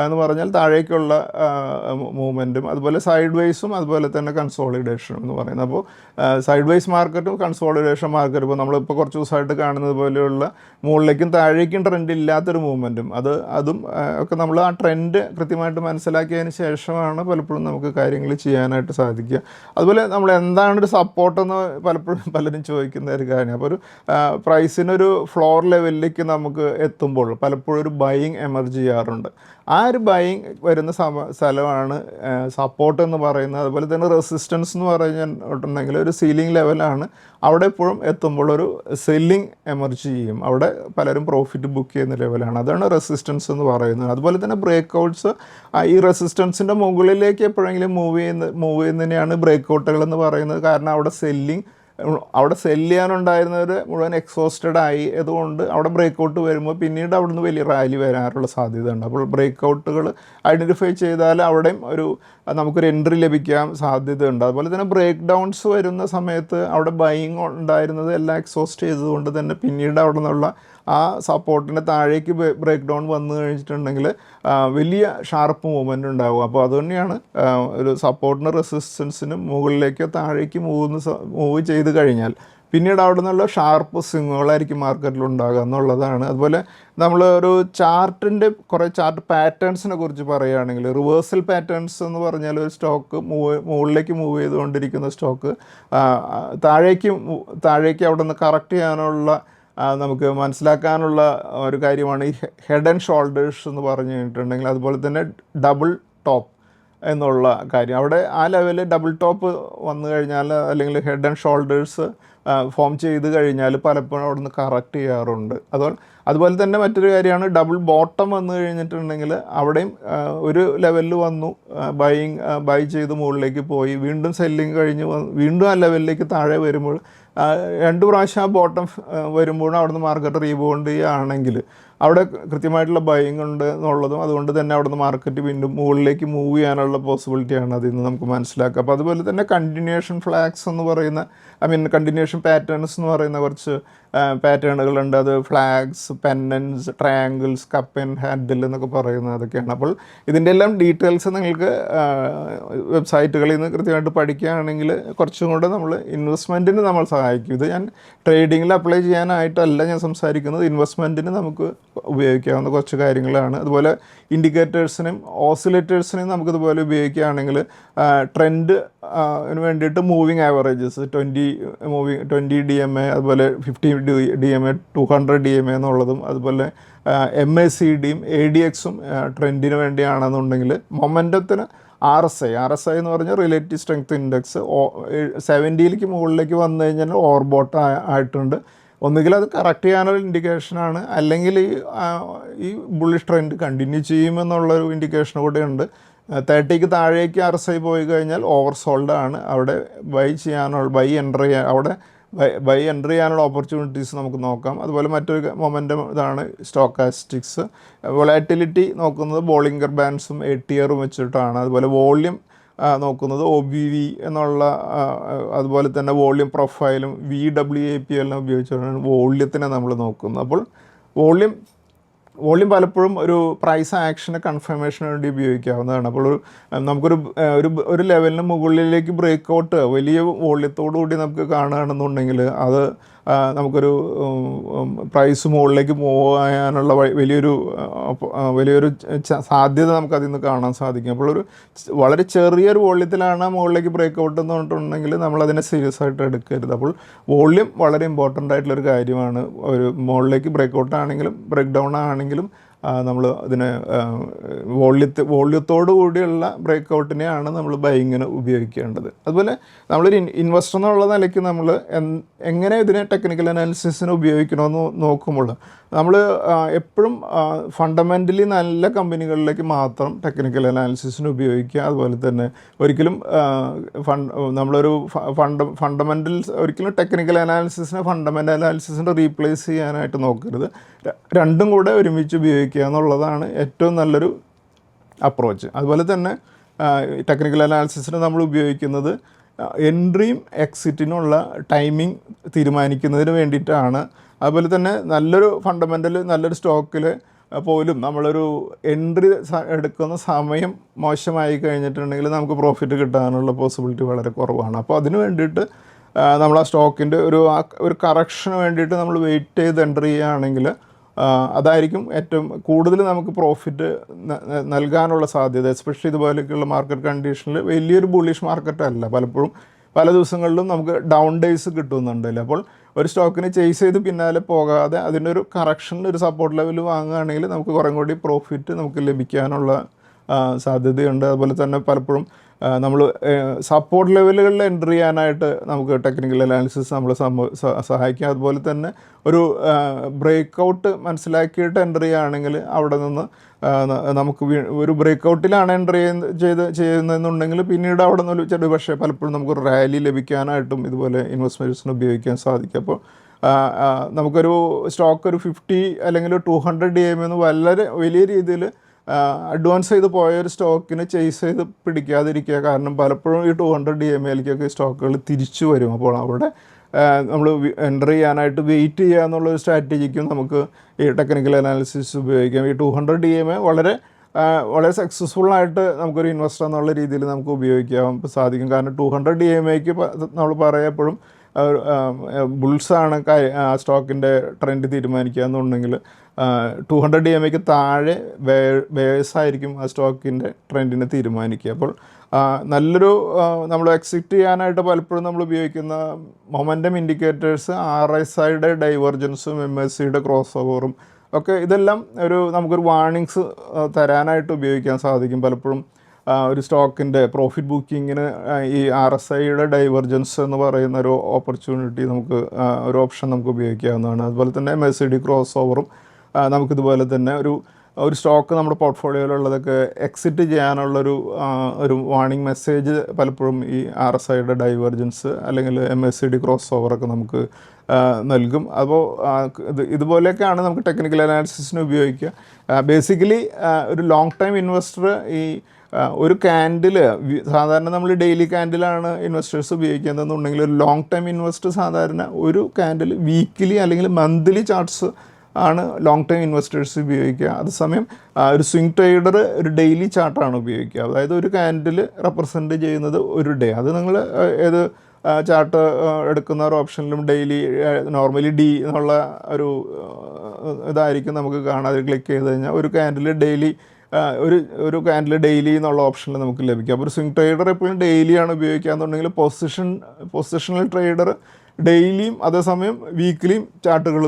എന്ന് പറഞ്ഞാൽ താഴേക്കുള്ള മൂവ്മെൻറ്റും, അതുപോലെ സൈഡ് വൈസും അതുപോലെ തന്നെ കൺസോളിഡേഷനും എന്ന് പറയുന്നത്. അപ്പോൾ സൈഡ് വൈസ് മാർക്കറ്റും കൺസോളിഡേഷൻ മാർക്കറ്റും ഇപ്പോൾ നമ്മളിപ്പോൾ കുറച്ച് ദിവസമായിട്ട് കാണുന്നത് പോലെയുള്ള മുകളിലേക്കും താഴേക്കും ട്രെൻഡ് ഇല്ലാത്തൊരു മൂവ്മെൻറ്റും അതും ഒക്കെ നമ്മൾ ആ ട്രെൻഡ് കൃത്യമായിട്ട് മനസ്സിലാക്കിയതിന് ശേഷമാണ് പലപ്പോഴും നമുക്ക് കാര്യങ്ങൾ ചെയ്യാനായിട്ട് സാധിക്കുക. അതുപോലെ നമ്മൾ എന്താണ് ഒരു സപ്പോർട്ടെന്ന് പലരും ചോദിക്കുന്ന ഒരു കാര്യം. അപ്പോൾ ഒരു പ്രൈസിനൊരു ഫ്ലോർ ലെവലിലേക്ക് നമുക്ക് എത്തുമ്പോൾ പലപ്പോഴും ഒരു ബൈയിങ് എമർജ് ചെയ്യാറുണ്ട്. ആ ഒരു ബൈയിങ് വരുന്ന സ്ഥലമാണ് സപ്പോർട്ട് എന്ന് പറയുന്നത്. അതുപോലെ തന്നെ റെസിസ്റ്റൻസ് എന്ന് പറഞ്ഞിട്ടുണ്ടെങ്കിൽ ഒരു സീലിംഗ് ലെവലാണ്. അവിടെ എപ്പോഴും എത്തുമ്പോൾ ഒരു സെല്ലിംഗ് എമർജ് ചെയ്യും. അവിടെ പലരും പ്രോഫിറ്റ് ബുക്ക് ചെയ്യുന്ന ലെവലാണ്. അതാണ് റെസിസ്റ്റൻസ് എന്ന് പറയുന്നത്. അതുപോലെ തന്നെ ബ്രേക്ക് ഔട്ട്സ് ഈ റെസിസ്റ്റൻസിൻ്റെ മുകളിലേക്ക് എപ്പോഴെങ്കിലും മൂവ് ചെയ്യുന്നതിനെയാണ് ബ്രേക്ക് ഔട്ടുകൾ എന്ന് പറയുന്നത്. കാരണം അവിടെ സെല്ല് ചെയ്യാനുണ്ടായിരുന്നവർ മുഴുവൻ എക്സോസ്റ്റഡ് ആയി അതുകൊണ്ട് അവിടെ ബ്രേക്ക് ഔട്ട് വരുമ്പോൾ പിന്നീട് അവിടെ നിന്ന് വലിയ റാലി വരാനുള്ള സാധ്യതയുണ്ട്. അപ്പോൾ ബ്രേക്ക് ഔട്ടുകൾ ഐഡൻറ്റിഫൈ ചെയ്താൽ അവിടെയും നമുക്കൊരു എൻട്രി ലഭിക്കാൻ സാധ്യതയുണ്ട്. അതുപോലെ തന്നെ ബ്രേക്ക് ഡൗൺസ് വരുന്ന സമയത്ത് അവിടെ ബൈയിങ് ഉണ്ടായിരുന്നത് എല്ലാം എക്സോസ്റ്റ് ചെയ്തതുകൊണ്ട് തന്നെ പിന്നീട് അവിടെ നിന്നുള്ള ആ സപ്പോർട്ടിൻ്റെ താഴേക്ക് ബ്രേക്ക് ഡൗൺ വന്നു കഴിഞ്ഞിട്ടുണ്ടെങ്കിൽ വലിയ ഷാർപ്പ് മൂവ്മെൻ്റ് ഉണ്ടാകും. അപ്പോൾ അതുതന്നെയാണ് ഒരു സപ്പോർട്ടിന് റെസിസ്റ്റൻസിനും മുകളിലേക്കോ താഴേക്ക് മൂവ് ചെയ്ത് കഴിഞ്ഞാൽ പിന്നീട് അവിടെ നിന്നുള്ള ഷാർപ്പ് സ്വിങ്ങുകളായിരിക്കും മാർക്കറ്റിൽ ഉണ്ടാകുക എന്നുള്ളതാണ്. അതുപോലെ നമ്മൾ ഒരു കുറേ ചാർട്ട് പാറ്റേൺസിനെ കുറിച്ച് പറയുകയാണെങ്കിൽ റിവേഴ്സൽ പാറ്റേൺസ് എന്ന് പറഞ്ഞാൽ ഒരു സ്റ്റോക്ക് മുകളിലേക്ക് മൂവ് ചെയ്തുകൊണ്ടിരിക്കുന്ന സ്റ്റോക്ക് താഴേക്ക് അവിടെ നിന്ന് കറക്റ്റ് ചെയ്യാനുള്ള നമുക്ക് മനസ്സിലാക്കാനുള്ള ഒരു കാര്യമാണ് ഈ ഹെഡ് ആൻഡ് ഷോൾഡേഴ്സ് എന്ന് പറഞ്ഞു കഴിഞ്ഞിട്ടുണ്ടെങ്കിൽ. അതുപോലെ തന്നെ ഡബിൾ ടോപ്പ് എന്നുള്ള കാര്യം, അവിടെ ആ ലെവലിൽ ഡബിൾ ടോപ്പ് വന്നു കഴിഞ്ഞാൽ അല്ലെങ്കിൽ ഹെഡ് ആൻഡ് ഷോൾഡേഴ്സ് ഫോം ചെയ്ത് കഴിഞ്ഞാൽ പലപ്പോഴും അവിടെ നിന്ന് കറക്റ്റ് ചെയ്യാറുണ്ട്. അതുപോലെ തന്നെ മറ്റൊരു കാര്യമാണ് ഡബിൾ ബോട്ടം വന്നു കഴിഞ്ഞിട്ടുണ്ടെങ്കിൽ അവിടെയും ഒരു ലെവലിൽ വന്നു ബൈ ചെയ്ത് മുകളിലേക്ക് പോയി വീണ്ടും സെല്ലിങ് കഴിഞ്ഞ് വീണ്ടും ആ ലെവലിലേക്ക് താഴെ വരുമ്പോൾ 2 പ്രാവശ്യം ആ ബോട്ടം വരുമ്പോഴും അവിടുന്ന് മാർക്കറ്റ് റീബൗണ്ട് ചെയ്യുകയാണെങ്കിൽ അവിടെ കൃത്യമായിട്ടുള്ള ബൈയിങ് ഉണ്ട് എന്നുള്ളതും അതുകൊണ്ട് തന്നെ അവിടുന്ന് മാർക്കറ്റ് വീണ്ടും മുകളിലേക്ക് മൂവ് ചെയ്യാനുള്ള പോസിബിലിറ്റിയാണ് അതിൽ നിന്ന് നമുക്ക് മനസ്സിലാക്കുക. അപ്പോൾ അതുപോലെ തന്നെ കണ്ടിന്യൂഷൻ ഫ്ലാഗ്സ് എന്ന് പറയുന്ന കണ്ടിന്യൂഷൻ പാറ്റേൺസ് എന്ന് പറയുന്ന കുറച്ച് പാറ്റേണുകളുണ്ട്. അത് flags, pennants, triangles, cup and handle എന്നൊക്കെ പറയുന്നത് അതൊക്കെയാണ്. അപ്പോൾ ഇതിൻ്റെ എല്ലാം ഡീറ്റെയിൽസ് നിങ്ങൾക്ക് വെബ്സൈറ്റുകളിൽ നിന്ന് കൃത്യമായിട്ട് പഠിക്കുകയാണെങ്കിൽ കുറച്ചും കൂടെ ഇൻവെസ്റ്റ്മെൻറ്റിന് നമ്മൾ സഹായിക്കും. ഇത് ഞാൻ ട്രേഡിങ്ങിൽ അപ്ലൈ ചെയ്യാനായിട്ടല്ല ഞാൻ സംസാരിക്കുന്നത്, ഇൻവെസ്റ്റ്മെൻറ്റിന് നമുക്ക് ഉപയോഗിക്കാവുന്ന കുറച്ച് കാര്യങ്ങളാണ്. അതുപോലെ ഇൻഡിക്കേറ്റേഴ്സിനും ഓസിലേറ്റേഴ്സിനും നമുക്കിതുപോലെ ഉപയോഗിക്കുകയാണെങ്കിൽ ട്രെൻഡ് വേണ്ടിയിട്ട് മൂവിങ് ആവറേജസ് 20 DMA അതുപോലെ 50 DMA 200 DMA എന്നുള്ളതും അതുപോലെ MACDയും ADXും ട്രെൻഡിന് വേണ്ടിയാണെന്നുണ്ടെങ്കിൽ മൊമെൻറ്റത്തിന് RSI എന്ന് പറഞ്ഞാൽ റിലേറ്റീവ് സ്ട്രെങ്ത് ഇൻഡെക്സ് 70ലേക്ക് മുകളിലേക്ക് വന്നു കഴിഞ്ഞാൽ ഓവർബോട്ട് ആയിട്ടുണ്ട്. ഒന്നുകിൽ അത് കറക്റ്റ് ചെയ്യാനൊരു ഇൻഡിക്കേഷനാണ്, അല്ലെങ്കിൽ ഈ ബുള്ളിഷ് ട്രെൻഡ് കണ്ടിന്യൂ ചെയ്യുമെന്നുള്ളൊരു ഇൻഡിക്കേഷൻ കൂടെ ഉണ്ട്. 30ക്ക് താഴേക്ക് RSI പോയി കഴിഞ്ഞാൽ ഓവർ സോൾഡ് ആണ്. അവിടെ ബൈ എൻ്റർ ചെയ്യാനുള്ള ഓപ്പർച്യൂണിറ്റീസ് നമുക്ക് നോക്കാം. അതുപോലെ മറ്റൊരു മൊമെൻറ്റം ഇതാണ് സ്റ്റോക്കാസ്റ്റിക്സ്. വൊളാറ്റിലിറ്റി നോക്കുന്നത് ബോളിംഗർ ബാൻഡ്സും ATR വെച്ചിട്ടാണ്. അതുപോലെ വോള്യം നോക്കുന്നത് OBV എന്നുള്ള, അതുപോലെ തന്നെ വോള്യം പ്രൊഫൈലും VWAP എല്ലാം ഉപയോഗിച്ചിട്ടാണ് വോള്യത്തിനെ നമ്മൾ നോക്കുന്നത്. അപ്പോൾ വോള്യം പലപ്പോഴും ഒരു പ്രൈസ് ആക്ഷന് കൺഫർമേഷന് വേണ്ടി ഉപയോഗിക്കാവുന്നതാണ്. അപ്പോൾ ഒരു ലെവലിന് മുകളിലേക്ക് ബ്രേക്ക് ഔട്ട് വലിയ വോള്യത്തോടു കൂടി നമുക്ക് കാണുകയാണെന്നുണ്ടെങ്കിൽ അത് നമുക്കൊരു പ്രൈസ് മുകളിലേക്ക് മൂവ് ചെയ്യാനുള്ള വലിയൊരു സാധ്യത നമുക്കതിൽ നിന്ന് കാണാൻ സാധിക്കും. അപ്പോൾ വളരെ ചെറിയൊരു വോള്യത്തിലാണ് മുകളിലേക്ക് ബ്രേക്ക് ഔട്ട് എന്ന് പറഞ്ഞിട്ടുണ്ടെങ്കിൽ നമ്മളതിനെ സീരിയസ് ആയിട്ട് എടുക്കരുത്. അപ്പോൾ വോള്യം വളരെ ഇമ്പോർട്ടൻ്റ് ആയിട്ടുള്ളൊരു കാര്യമാണ്. ഒരു മുകളിലേക്ക് ബ്രേക്ക് ഔട്ട് ആണെങ്കിലും ബ്രേക്ക് ഡൗൺ ആണെങ്കിലും നമ്മൾ അതിനെ വോള്യത്തോടു കൂടിയുള്ള ബ്രേക്ക് ഔട്ടിനെയാണ് നമ്മൾ ബൈങ്ങിന് ഉപയോഗിക്കേണ്ടത്. അതുപോലെ നമ്മളൊരു ഇൻവെസ്റ്റർ എന്നുള്ള നിലയ്ക്ക് നമ്മൾ എങ്ങനെ ഇതിനെ ടെക്നിക്കൽ അനാലിസിസിന് ഉപയോഗിക്കണമെന്ന് നോക്കുമ്പോൾ നമ്മൾ എപ്പോഴും ഫണ്ടമെൻ്റലി നല്ല കമ്പനികളിലേക്ക് മാത്രം ടെക്നിക്കൽ അനാലിസിസിന് ഉപയോഗിക്കുക. അതുപോലെ തന്നെ ഒരിക്കലും ഒരിക്കലും ടെക്നിക്കൽ അനാലിസിസിനെ ഫണ്ടമെൻ്റൽ അനാലിസിസിനെ റീപ്ലേസ് ചെയ്യാനായിട്ട് നോക്കരുത്. രണ്ടും കൂടെ ഒരുമിച്ച് ഉപയോഗിക്കുക എന്നുള്ളതാണ് ഏറ്റവും നല്ലൊരു അപ്രോച്ച്. അതുപോലെ തന്നെ ടെക്നിക്കൽ അനാലിസിസിന് നമ്മൾ ഉപയോഗിക്കുന്നത് എൻട്രിയും എക്സിറ്റിനുള്ള ടൈമിംഗ് തീരുമാനിക്കുന്നതിന് വേണ്ടിയിട്ടാണ്. അതുപോലെ തന്നെ നല്ലൊരു സ്റ്റോക്കിൽ പോലും നമ്മളൊരു എൻട്രി എടുക്കുന്ന സമയം മോശമായി കഴിഞ്ഞിട്ടുണ്ടെങ്കിൽ നമുക്ക് പ്രോഫിറ്റ് കിട്ടാനുള്ള പോസിബിലിറ്റി വളരെ കുറവാണ്. അപ്പോൾ അതിന് വേണ്ടിയിട്ട് നമ്മൾ ആ സ്റ്റോക്കിൻ്റെ ഒരു കറക്ഷന് വേണ്ടിയിട്ട് നമ്മൾ വെയിറ്റ് ചെയ്ത് എൻട്രി ചെയ്യുകയാണെങ്കിൽ അതായിരിക്കും ഏറ്റവും കൂടുതൽ നമുക്ക് പ്രോഫിറ്റ് നൽകാനുള്ള സാധ്യത. എസ്പെഷ്യലി ഇതുപോലെയൊക്കെയുള്ള മാർക്കറ്റ് കണ്ടീഷനിൽ വലിയൊരു ബുള്ളിഷ് മാർക്കറ്റ് അല്ല, പലപ്പോഴും പല ദിവസങ്ങളിലും നമുക്ക് ഡൗൺ ഡേയ്സ് കിട്ടുന്നുണ്ടല്ലോ. അപ്പോൾ ഒരു സ്റ്റോക്കിനെ ചേസ് ചെയ്ത് പിന്നാലെ പോകാതെ അതിൻ്റെ ഒരു കറക്ഷനിൽ ഒരു സപ്പോർട്ട് ലെവൽ വാങ്ങുകയാണെങ്കിൽ നമുക്ക് കുറേ കൂടി പ്രോഫിറ്റ് നമുക്ക് ലഭിക്കാനുള്ള സാധ്യതയുണ്ട്. അതുപോലെ തന്നെ പലപ്പോഴും നമ്മൾ സപ്പോർട്ട് ലെവലുകളിൽ എൻ്റർ ചെയ്യാനായിട്ട് നമുക്ക് ടെക്നിക്കൽ അനാലിസിസ് നമ്മളെ സഹായിക്കും. അതുപോലെ തന്നെ ഒരു ബ്രേക്ക് ഔട്ട് മനസ്സിലാക്കിയിട്ട് എൻ്റർ ചെയ്യുകയാണെങ്കിൽ അവിടെ നിന്ന് നമുക്ക് ഒരു ബ്രേക്ക് ഔട്ടിലാണ് എൻ്റർ ചെയ്യുന്നതെന്നുണ്ടെങ്കിൽ പിന്നീട് അവിടെ നിന്ന് പക്ഷേ പലപ്പോഴും നമുക്കൊരു റാലി ലഭിക്കാനായിട്ടും ഇതുപോലെ ഇൻവെസ്റ്റ്മെൻറ്റ്സിന് ഉപയോഗിക്കാൻ സാധിക്കും. അപ്പോൾ നമുക്കൊരു സ്റ്റോക്ക് ഒരു 50 അല്ലെങ്കിൽ 200 DMA എന്ന് വലിയ രീതിയിൽ അഡ്വാൻസ് ചെയ്ത് പോയൊരു സ്റ്റോക്കിനെ ചേസ് ചെയ്ത് പിടിക്കാതിരിക്കുക. കാരണം പലപ്പോഴും ഈ 200 DMAയിലേക്കൊക്കെ സ്റ്റോക്കുകൾ തിരിച്ചു വരും. അപ്പോൾ അവിടെ നമ്മൾ എൻ്റർ ചെയ്യാനായിട്ട് വെയിറ്റ് ചെയ്യുക എന്നുള്ളൊരു സ്ട്രാറ്റജിക്കും നമുക്ക് ഈ ടെക്നിക്കൽ അനാലിസിസ് ഉപയോഗിക്കാം. ഈ 200 DMA വളരെ സക്സസ്ഫുള്ളായിട്ട് നമുക്കൊരു ഇൻവെസ്റ്റർ എന്നുള്ള രീതിയിൽ നമുക്ക് ഉപയോഗിക്കാൻ സാധിക്കും. കാരണം 200 DMAയ്ക്ക് നമ്മൾ പറയപ്പോഴും ബുൾസാണ് സ്റ്റോക്കിൻ്റെ ട്രെൻഡ് തീരുമാനിക്കുക എന്നുണ്ടെങ്കിൽ 200 DMAയ്ക്ക് താഴെ ബേഴ്സായിരിക്കും ആ സ്റ്റോക്കിൻ്റെ ട്രെൻഡിനെ തീരുമാനിക്കുക. അപ്പോൾ നല്ലൊരു നമ്മൾ എക്സിറ്റ് ചെയ്യാനായിട്ട് പലപ്പോഴും നമ്മൾ ഉപയോഗിക്കുന്ന മൊമെൻറ്റം ഇൻഡിക്കേറ്റേഴ്സ് RSIയുടെ ഡൈവർജൻസും MACDയുടെ ക്രോസ് ഓവറും ഒക്കെ ഇതെല്ലാം നമുക്കൊരു വാർണിങ്സ് തരാനായിട്ട് ഉപയോഗിക്കാൻ സാധിക്കും. പലപ്പോഴും ഒരു സ്റ്റോക്കിൻ്റെ പ്രോഫിറ്റ് ബുക്കിങ്ങിന് ഈ RSIയുടെ ഡൈവർജൻസ് എന്ന് പറയുന്ന ഒരു ഓപ്പർച്യൂണിറ്റി ഒരു ഓപ്ഷൻ നമുക്ക് ഉപയോഗിക്കാവുന്നതാണ്. അതുപോലെ തന്നെ MACD ക്രോസ് ഓവറും നമുക്കിതുപോലെ തന്നെ ഒരു സ്റ്റോക്ക് നമ്മുടെ പോർട്ട്ഫോളിയോയിലുള്ളതൊക്കെ എക്സിറ്റ് ചെയ്യാനുള്ളൊരു വാർണിംഗ് മെസ്സേജ് പലപ്പോഴും ഈ RSIയുടെ ഡൈവർജൻസ് അല്ലെങ്കിൽ MACD ക്രോസ് ഓവറൊക്കെ നമുക്ക് നൽകും. അപ്പോൾ ഇതുപോലെയൊക്കെയാണ് നമുക്ക് ടെക്നിക്കൽ അനാലിസിസിന് ഉപയോഗിക്കുക. ബേസിക്കലി ഒരു ലോങ് ടൈം ഇൻവെസ്റ്റർ ഒരു ക്യാൻഡിൽ സാധാരണ നമ്മൾ ഡെയിലി ക്യാൻഡിലാണ് ഇൻവെസ്റ്റേഴ്സ് ഉപയോഗിക്കുന്നതെന്നുണ്ടെങ്കിൽ ഒരു ലോങ് ടൈം ഇൻവെസ്റ്റർ സാധാരണ ഒരു ക്യാൻഡിൽ വീക്കിലി അല്ലെങ്കിൽ മന്ത്ലി ചാർട്ട്സ് ആണ് ലോങ് ടൈം ഇൻവെസ്റ്റേഴ്സ് ഉപയോഗിക്കുക. അതേസമയം ഒരു സ്വിംഗ് ട്രേഡർ ഒരു ഡെയിലി ചാർട്ടാണ് ഉപയോഗിക്കുക. അതായത് ഒരു ക്യാൻഡിൽ റെപ്രസെൻറ്റ് ചെയ്യുന്നത് ഒരു ഡേ. അത് നിങ്ങൾ ഏത് ചാർട്ട് എടുക്കുന്ന ഒരു ഓപ്ഷനിലും നോർമലി D എന്നുള്ള ഇതായിരിക്കും നമുക്ക് കാണാതെ ക്ലിക്ക് ചെയ്ത് കഴിഞ്ഞാൽ ഒരു ക്യാൻഡിൽ ഡെയിലി എന്നുള്ള ഓപ്ഷനിൽ നമുക്ക് ലഭിക്കും. അപ്പോൾ ഒരു സ്വിംഗ് ട്രേഡർ എപ്പോഴും ഡെയിലിയാണ് ഉപയോഗിക്കുക എന്നുണ്ടെങ്കിൽ പൊസിഷണൽ ട്രേഡർ ഡെയിലിയും അതേസമയം വീക്കിലിയും ചാർട്ടുകൾ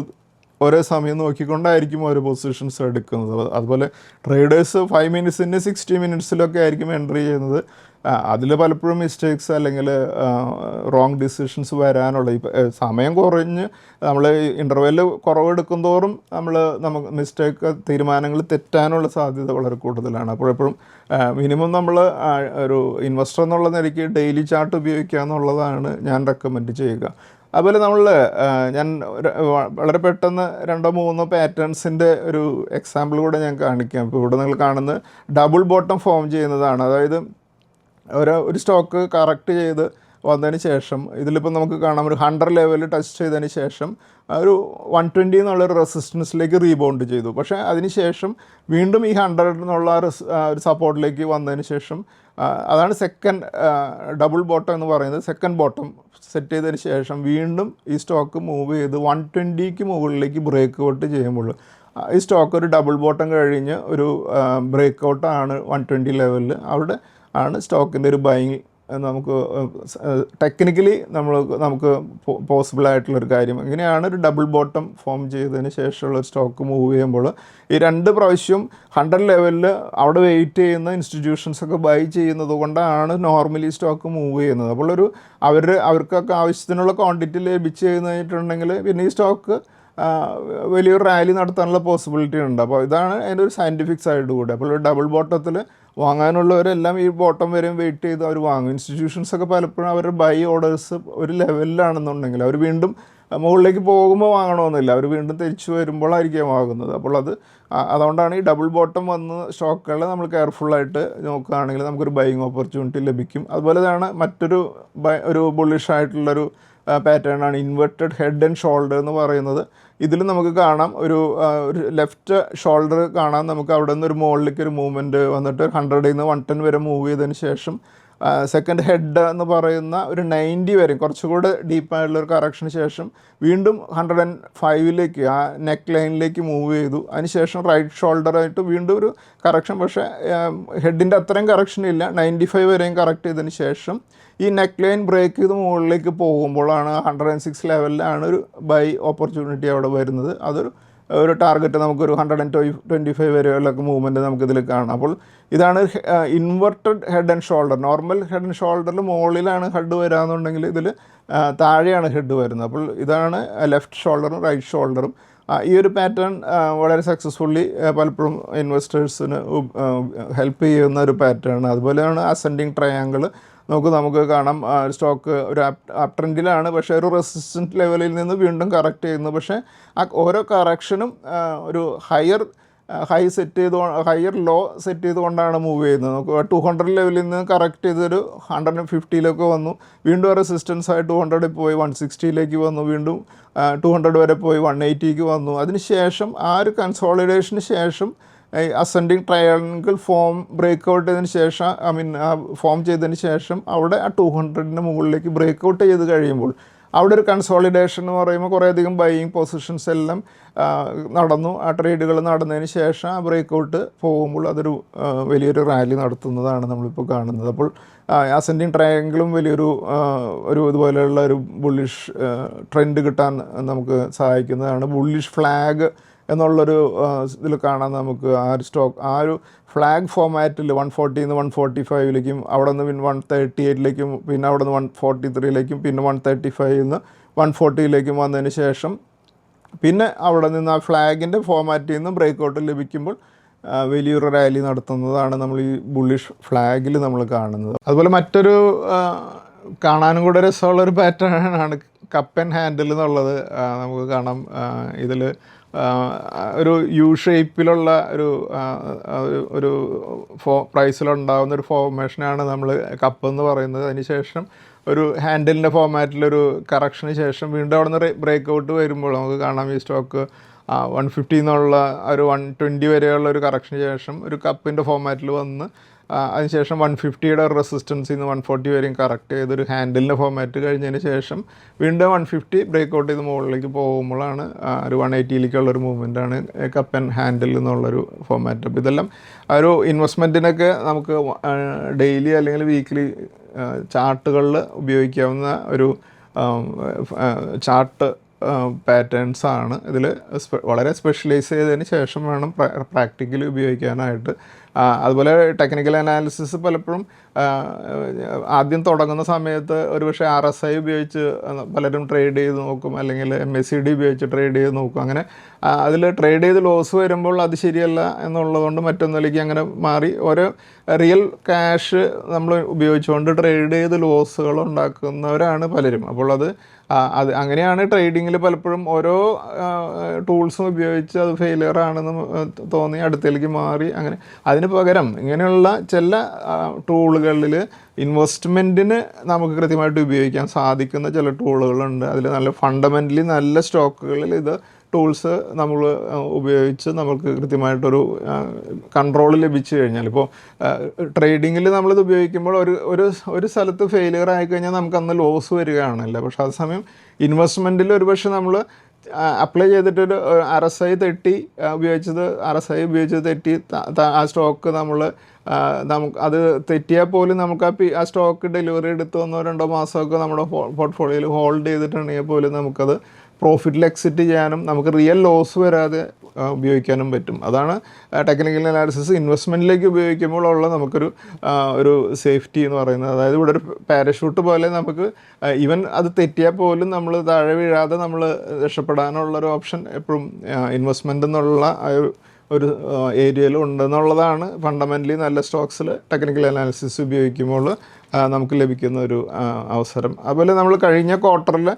ഒരേ സമയം നോക്കിക്കൊണ്ടായിരിക്കും ഓരോ പൊസിഷൻസ് എടുക്കുന്നത്. അതുപോലെ ട്രേഡേഴ്സ് 5 മിനിറ്റ്സിന് 60 മിനിറ്റ്സിലൊക്കെ ആയിരിക്കും എൻട്രി ചെയ്യുന്നത്. അതിൽ പലപ്പോഴും മിസ്റ്റേക്സ് അല്ലെങ്കിൽ റോങ് ഡിസിഷൻസ് വരാനുള്ള സമയം കുറഞ്ഞ് നമ്മൾ ഇൻ്റർവെല്ല് കുറവെടുക്കും തോറും നമുക്ക് മിസ്റ്റേക്ക് തീരുമാനങ്ങൾ തെറ്റാനുള്ള സാധ്യത വളരെ കൂടുതലാണ്. അപ്പോഴെപ്പോഴും മിനിമം നമ്മൾ ഒരു ഇൻവെസ്റ്റർ എന്നുള്ള നിലയ്ക്ക് ഡെയിലി ചാർട്ട് ഉപയോഗിക്കുക എന്നുള്ളതാണ് ഞാൻ റെക്കമെൻഡ് ചെയ്യുക. അതുപോലെ ഞാൻ വളരെ പെട്ടെന്ന് 2-3 പാറ്റേൺസിൻ്റെ ഒരു എക്സാമ്പിൾ കൂടെ ഞാൻ കാണിക്കാം. ഇപ്പോൾ ഇവിടെ നിങ്ങൾ കാണുന്നത് ഡബിൾ ബോട്ടം ഫോം ചെയ്യുന്നതാണ്. അതായത് ഒരു സ്റ്റോക്ക് കറക്റ്റ് ചെയ്ത് വന്നതിന് ശേഷം ഇതിലിപ്പോൾ നമുക്ക് കാണാം ഒരു 100 ലെവൽ ടച്ച് ചെയ്തതിന് ശേഷം ഒരു 120 എന്നുള്ളൊരു റെസിസ്റ്റൻസിലേക്ക് റീബൗണ്ട് ചെയ്തു. പക്ഷേ അതിന് ശേഷം വീണ്ടും ഈ 100 എന്നുള്ള ഒരു സപ്പോർട്ടിലേക്ക് വന്നതിന് ശേഷം അതാണ് സെക്കൻഡ് ഡബിൾ ബോട്ടം എന്ന് പറയുന്നത്. സെക്കൻഡ് ബോട്ടം സെറ്റ് ചെയ്തതിന് ശേഷം വീണ്ടും ഈ സ്റ്റോക്ക് മൂവ് ചെയ്ത് 120ക്ക് മുകളിലേക്ക് ബ്രേക്ക് ഔട്ട് ചെയ്യുമ്പോൾ ഈ സ്റ്റോക്ക് ഒരു ഡബിൾ ബോട്ടം കഴിഞ്ഞ് ഒരു ബ്രേക്ക് ഔട്ടാണ് 120 ലെവലിൽ. അവിടെ ആണ് സ്റ്റോക്കിൻ്റെ ഒരു ബൈങ് നമുക്ക് ടെക്നിക്കലി നമുക്ക് പോസിബിളായിട്ടുള്ളൊരു കാര്യം. ഇങ്ങനെയാണ് ഒരു ഡബിൾ ബോട്ടം ഫോം ചെയ്തതിന് ശേഷമുള്ള ഒരു സ്റ്റോക്ക് മൂവ് ചെയ്യുമ്പോൾ ഈ 2 പ്രാവശ്യം 100 ലെവലിൽ അവിടെ വെയിറ്റ് ചെയ്യുന്ന ഇൻസ്റ്റിറ്റ്യൂഷൻസൊക്കെ ബൈ ചെയ്യുന്നത് കൊണ്ടാണ് നോർമലി സ്റ്റോക്ക് മൂവ് ചെയ്യുന്നത്. അപ്പോൾ അവർക്കൊക്കെ ആവശ്യത്തിനുള്ള ക്വാണ്ടിറ്റി ലഭിച്ച് കഴിഞ്ഞിട്ടുണ്ടെങ്കിൽ പിന്നെ ഈ സ്റ്റോക്ക് വലിയൊരു റാലി നടത്താനുള്ള പോസിബിലിറ്റി ഉണ്ട്. അപ്പോൾ ഇതാണ് അതിൻ്റെ ഒരു സയൻറ്റിഫിക് സൈഡ് കൂടെ. അപ്പോൾ ഒരു ഡബിൾ ബോട്ടത്തിൽ വാങ്ങാനുള്ളവരെല്ലാം ഈ ബോട്ടം വരെയും വെയിറ്റ് ചെയ്ത് അവർ വാങ്ങും. ഇൻസ്റ്റിറ്റ്യൂഷൻസൊക്കെ പലപ്പോഴും അവരുടെ ബൈ ഓർഡേഴ്സ് ഒരു ലെവലിലാണെന്നുണ്ടെങ്കിൽ അവർ വീണ്ടും മുകളിലേക്ക് പോകുമ്പോൾ വാങ്ങണമെന്നില്ല, അവർ വീണ്ടും തിരിച്ചു വരുമ്പോഴായിരിക്കും വാങ്ങുന്നത്. അപ്പോൾ അതുകൊണ്ടാണ് ഈ ഡബിൾ ബോട്ടം വന്ന സ്റ്റോക്കുകൾ നമ്മൾ കെയർഫുള്ളായിട്ട് നോക്കുകയാണെങ്കിൽ നമുക്കൊരു ബൈയിങ് ഓപ്പർച്യൂണിറ്റി ലഭിക്കും. അതുപോലെ തന്നെ ഒരു ബുള്ളിഷ് ആയിട്ടുള്ളൊരു പാറ്റേൺ ആണ് ഇൻവെർട്ടഡ് ഹെഡ് ആൻഡ് ഷോൾഡർ എന്ന് പറയുന്നത്. ഇതിൽ നമുക്ക് കാണാം ഒരു ലെഫ്റ്റ് ഷോൾഡർ കാണാം. നമുക്ക് അവിടെ നിന്ന് ഒരു മുകളിലേക്ക് ഒരു മൂവ്മെൻറ്റ് വന്നിട്ട് 100 നിന്ന് 110 വരെ മൂവ് ചെയ്തതിന് ശേഷം സെക്കൻഡ് ഹെഡ് എന്ന് പറയുന്ന ഒരു 90 വരെ കുറച്ചുകൂടെ ഡീപ്പായിട്ടുള്ളൊരു കറക്ഷന് ശേഷം വീണ്ടും 105ലേക്ക് ആ നെക്ക് ലൈനിലേക്ക് മൂവ് ചെയ്തു. അതിനുശേഷം റൈറ്റ് ഷോൾഡറായിട്ട് വീണ്ടും ഒരു കറക്ഷൻ, പക്ഷേ ഹെഡിൻ്റെ അത്രയും കറക്ഷൻ ഇല്ല, 95 വരെയും കറക്റ്റ് ചെയ്തതിന് ശേഷം ഈ നെക്ക് ലൈൻ ബ്രേക്ക് ചെയ്ത് മുകളിലേക്ക് പോകുമ്പോഴാണ് 106 ലെവലിലാണ് ഒരു ബൈ ഓപ്പർച്യൂണിറ്റി അവിടെ വരുന്നത്. ഒരു ടാർഗറ്റ് നമുക്കൊരു 125 വരെയുള്ളൊക്കെ മൂവ്മെൻറ്റ് നമുക്കിതിൽ കാണാം. അപ്പോൾ ഇതാണ് inverted head and shoulder. Normal head and ഷോൾഡറിൽ മുകളിലാണ് ഹെഡ് വരാമെന്നുണ്ടെങ്കിൽ ഇതിൽ താഴെയാണ് ഹെഡ് വരുന്നത്. അപ്പോൾ ഇതാണ് ലെഫ്റ്റ് ഷോൾഡറും റൈറ്റ് ഷോൾഡറും. ഈ ഒരു പാറ്റേൺ വളരെ സക്സസ്ഫുള്ളി പലപ്പോഴും ഇൻവെസ്റ്റേഴ്സിന് ഹെൽപ്പ് ചെയ്യുന്ന ഒരു പാറ്റേൺ. അതുപോലെയാണ് അസെൻഡിങ് ട്രയാങ്കിൾ. നമുക്ക് കാണാം സ്റ്റോക്ക് ഒരു അപ് ട്രെൻഡിലാണ്, പക്ഷേ ഒരു റെസിസ്റ്റൻറ്റ് ലെവലിൽ നിന്ന് വീണ്ടും കറക്റ്റ് ചെയ്യുന്നു. പക്ഷേ ആ ഓരോ കറക്ഷനും ഒരു ഹയർ ലോ സെറ്റ് ചെയ്തുകൊണ്ടാണ് മൂവ് ചെയ്യുന്നത്. നമുക്ക് 200 ലെവലിൽ നിന്ന് കറക്റ്റ് ചെയ്തൊരു 150ലേക്ക് വന്നു, വീണ്ടും റെസിസ്റ്റൻസ് ആയി 200 പോയി 160ലേക്ക് വന്നു, വീണ്ടും 200 വരെ പോയി 180ക്ക് വന്നു. അതിനുശേഷം ആ ഒരു കൺസോളിഡേഷന് ശേഷം അസെൻഡിങ് ട്രയാങ്കിൾ ബ്രേക്ക് ഔട്ട് ചെയ്തതിന് ശേഷം ഫോം ചെയ്തതിന് ശേഷം അവിടെ ആ 200ന് മുകളിലേക്ക് ബ്രേക്ക് ഔട്ട് ചെയ്ത് കഴിയുമ്പോൾ അവിടെ ഒരു കൺസോളിഡേഷൻ എന്ന് പറയുമ്പോൾ കുറേയധികം ബൈയിങ് പൊസിഷൻസ് എല്ലാം നടന്നു. ആ ട്രേഡുകൾ നടന്നതിന് ശേഷം ആ ബ്രേക്ക് ഔട്ട് പോകുമ്പോൾ അതൊരു വലിയൊരു റാലി നടത്തുന്നതാണ് നമ്മളിപ്പോൾ കാണുന്നത്. അപ്പോൾ അസെൻഡിങ് ട്രയാങ്കിളും വലിയൊരു ഇതുപോലെയുള്ള ഒരു ബുള്ളിഷ് ട്രെൻഡ് കിട്ടാൻ നമുക്ക് സഹായിക്കുന്നതാണ്. ബുള്ളിഷ് ഫ്ലാഗ് എന്നുള്ളൊരു ഇതിൽ കാണാൻ നമുക്ക് ആ ഒരു ഫ്ലാഗ് ഫോമാറ്റിൽ 140 നിന്ന് 145ലേക്കും അവിടെ നിന്ന് പിന്നെ 138ലേക്കും പിന്നെ അവിടെ നിന്ന് 143ലേക്കും പിന്നെ 135 നിന്ന് 140ലേക്കും വന്നതിന് ശേഷം പിന്നെ അവിടെ നിന്ന് ആ ഫ്ലാഗിൻ്റെ ഫോമാറ്റിൽ നിന്ന് ബ്രേക്ക് ഔട്ട് ലഭിക്കുമ്പോൾ വലിയൊരു റാലി നടത്തുന്നതാണ് നമ്മൾ ഈ ബുള്ളിഷ് ഫ്ലാഗിൽ നമ്മൾ കാണുന്നത്. അതുപോലെ മറ്റൊരു കാണാനും കൂടെ രസമുള്ളൊരു പാറ്റേൺ ആണ് കപ്പ് ആൻഡ് ഹാൻഡിൽ എന്നുള്ളത്. നമുക്ക് കാണാം ഇതിൽ ഒരു യു ഷേപ്പിലുള്ള ഒരു പ്രൈസിലുണ്ടാകുന്ന ഒരു ഫോർമേഷനാണ് നമ്മൾ കപ്പ് എന്ന് പറയുന്നത്. അതിനുശേഷം ഒരു ഹാൻഡിലിൻ്റെ ഫോമാറ്റിലൊരു കറക്ഷന് ശേഷം വീണ്ടും അവിടെ നിന്ന് ബ്രേക്ക് ഔട്ട് വരുമ്പോൾ നമുക്ക് കാണാം ഈ സ്റ്റോക്ക് 150 എന്നുള്ള ഒരു 120 വരെയുള്ള ഒരു കറക്ഷന് ശേഷം ഒരു കപ്പിൻ്റെ ഫോമാറ്റിൽ വന്ന് അതിനുശേഷം 150യുടെ റെസിസ്റ്റൻസിൽ നിന്ന് 140 വരെയും കറക്റ്റ് ചെയ്തൊരു ഹാൻഡിലിൻ്റെ ഫോമാറ്റ് കഴിഞ്ഞതിന് ശേഷം വീണ്ടും 150 ബ്രേക്ക് ഔട്ട് ചെയ്ത് മുകളിലേക്ക് പോകുമ്പോഴാണ് ഒരു 180ലേക്കുള്ളൊരു മൂവ്മെൻറ്റാണ് കപ്പ് ആൻഡ് ഹാൻഡിൽ എന്നുള്ളൊരു ഫോമാറ്റ്. അപ്പോൾ ഇതെല്ലാം ഒരു ഇൻവെസ്റ്റ്മെൻറ്റിനൊക്കെ നമുക്ക് ഡെയിലി അല്ലെങ്കിൽ വീക്ക്ലി ചാർട്ടുകളിൽ ഉപയോഗിക്കാവുന്ന ഒരു ചാർട്ട് പാറ്റേൺസ് ആണ് ഇതിൽ വളരെ സ്പെഷ്യലൈസ് ചെയ്തതിന് ശേഷം വേണം പ്രാക്ടിക്കലി ഉപയോഗിക്കാനായിട്ട്. അതുപോലെ ടെക്നിക്കൽ അനാലിസിസ് പലപ്പോഴും ആദ്യം തുടങ്ങുന്ന സമയത്ത് ഒരുപക്ഷെ RSI ഉപയോഗിച്ച് പലരും ട്രേഡ് ചെയ്ത് നോക്കും, അല്ലെങ്കിൽ MACD ഉപയോഗിച്ച് ട്രേഡ് ചെയ്ത് നോക്കും. അങ്ങനെ അതിൽ ട്രേഡ് ചെയ്ത് ലോസ് വരുമ്പോൾ അത് ശരിയല്ല എന്നുള്ളതുകൊണ്ട് മറ്റൊന്നിലേക്ക് അങ്ങനെ മാറി ഓരോ റിയൽ ക്യാഷ് നമ്മൾ ഉപയോഗിച്ചുകൊണ്ട് ട്രേഡ് ചെയ്ത് ലോസുകൾ ഉണ്ടാക്കുന്നവരാണ് പലരും. അപ്പോൾ അത് അങ്ങനെയാണ് ട്രേഡിങ്ങിൽ പലപ്പോഴും ഓരോ ടൂൾസും ഉപയോഗിച്ച് അത് ഫെയിലിയർ ആണെന്ന് തോന്നി അടുത്തേക്ക് മാറി. അങ്ങനെ അതിന് പകരം ഇങ്ങനെയുള്ള ചില ടൂളുകളിൽ ഇൻവെസ്റ്റ്മെൻറ്റിന് നമുക്ക് കൃത്യമായിട്ട് ഉപയോഗിക്കാൻ സാധിക്കുന്ന ചില ടൂളുകളുണ്ട്. അതിൽ നല്ല ഫണ്ടമെൻ്റലി നല്ല സ്റ്റോക്കുകളിൽ ഇത് ടൂൾസ് നമ്മൾ ഉപയോഗിച്ച് നമുക്ക് കൃത്യമായിട്ടൊരു കൺട്രോൾ ലഭിച്ചു കഴിഞ്ഞാൽ, ഇപ്പോൾ ട്രേഡിങ്ങിൽ നമ്മളിത് ഉപയോഗിക്കുമ്പോൾ ഒരു സ്ഥലത്ത് ഫെയിലിയർ ആയിക്കഴിഞ്ഞാൽ നമുക്ക് അന്ന് ലോസ് വരികയാണല്ലോ. പക്ഷേ അതേസമയം ഇൻവെസ്റ്റ്മെൻറ്റിൽ ഒരുപക്ഷെ നമ്മൾ അപ്ലൈ ചെയ്തിട്ടൊരു RSI തെറ്റി ഉപയോഗിച്ചത് തെറ്റി ആ സ്റ്റോക്ക് നമുക്ക് അത് തെറ്റിയാൽ പോലും നമുക്ക് ആ സ്റ്റോക്ക് ഡെലിവറി എടുത്ത് 1-2 മാസമൊക്കെ നമ്മുടെ പോർട്ട്ഫോളിയോയിൽ ഹോൾഡ് ചെയ്തിട്ടുണ്ടെങ്കിൽ പോലും നമുക്കത് പ്രോഫിറ്റിൽ എക്സിറ്റ് ചെയ്യാനും നമുക്ക് റിയൽ ലോസ് വരാതെ ഉപയോഗിക്കാനും പറ്റും. അതാണ് ടെക്നിക്കൽ അനാലിസിസ് ഇൻവെസ്റ്റ്മെൻറ്റിലേക്ക് ഉപയോഗിക്കുമ്പോൾ ഉള്ള ഒരു സേഫ്റ്റി എന്ന് പറയുന്നത്. അതായത് ഇവിടെ ഒരു പാരഷൂട്ട് പോലെ നമുക്ക് ഈവൻ അത് തെറ്റിയാൽ പോലും നമ്മൾ താഴെ വീഴാതെ നമ്മൾ രക്ഷപ്പെടാനുള്ളൊരു ഓപ്ഷൻ എപ്പോഴും ഇൻവെസ്റ്റ്മെൻ്റ് എന്നുള്ള ഒരു ഏരിയയിൽ ഉണ്ടെന്നുള്ളതാണ് ഫണ്ടമെൻ്റലി നല്ല സ്റ്റോക്സിൽ ടെക്നിക്കൽ അനാലിസിസ് ഉപയോഗിക്കുമ്പോൾ നമുക്ക് ലഭിക്കുന്ന ഒരു അവസരം. അതുപോലെ നമ്മൾ കഴിഞ്ഞ ക്വാർട്ടറിൽ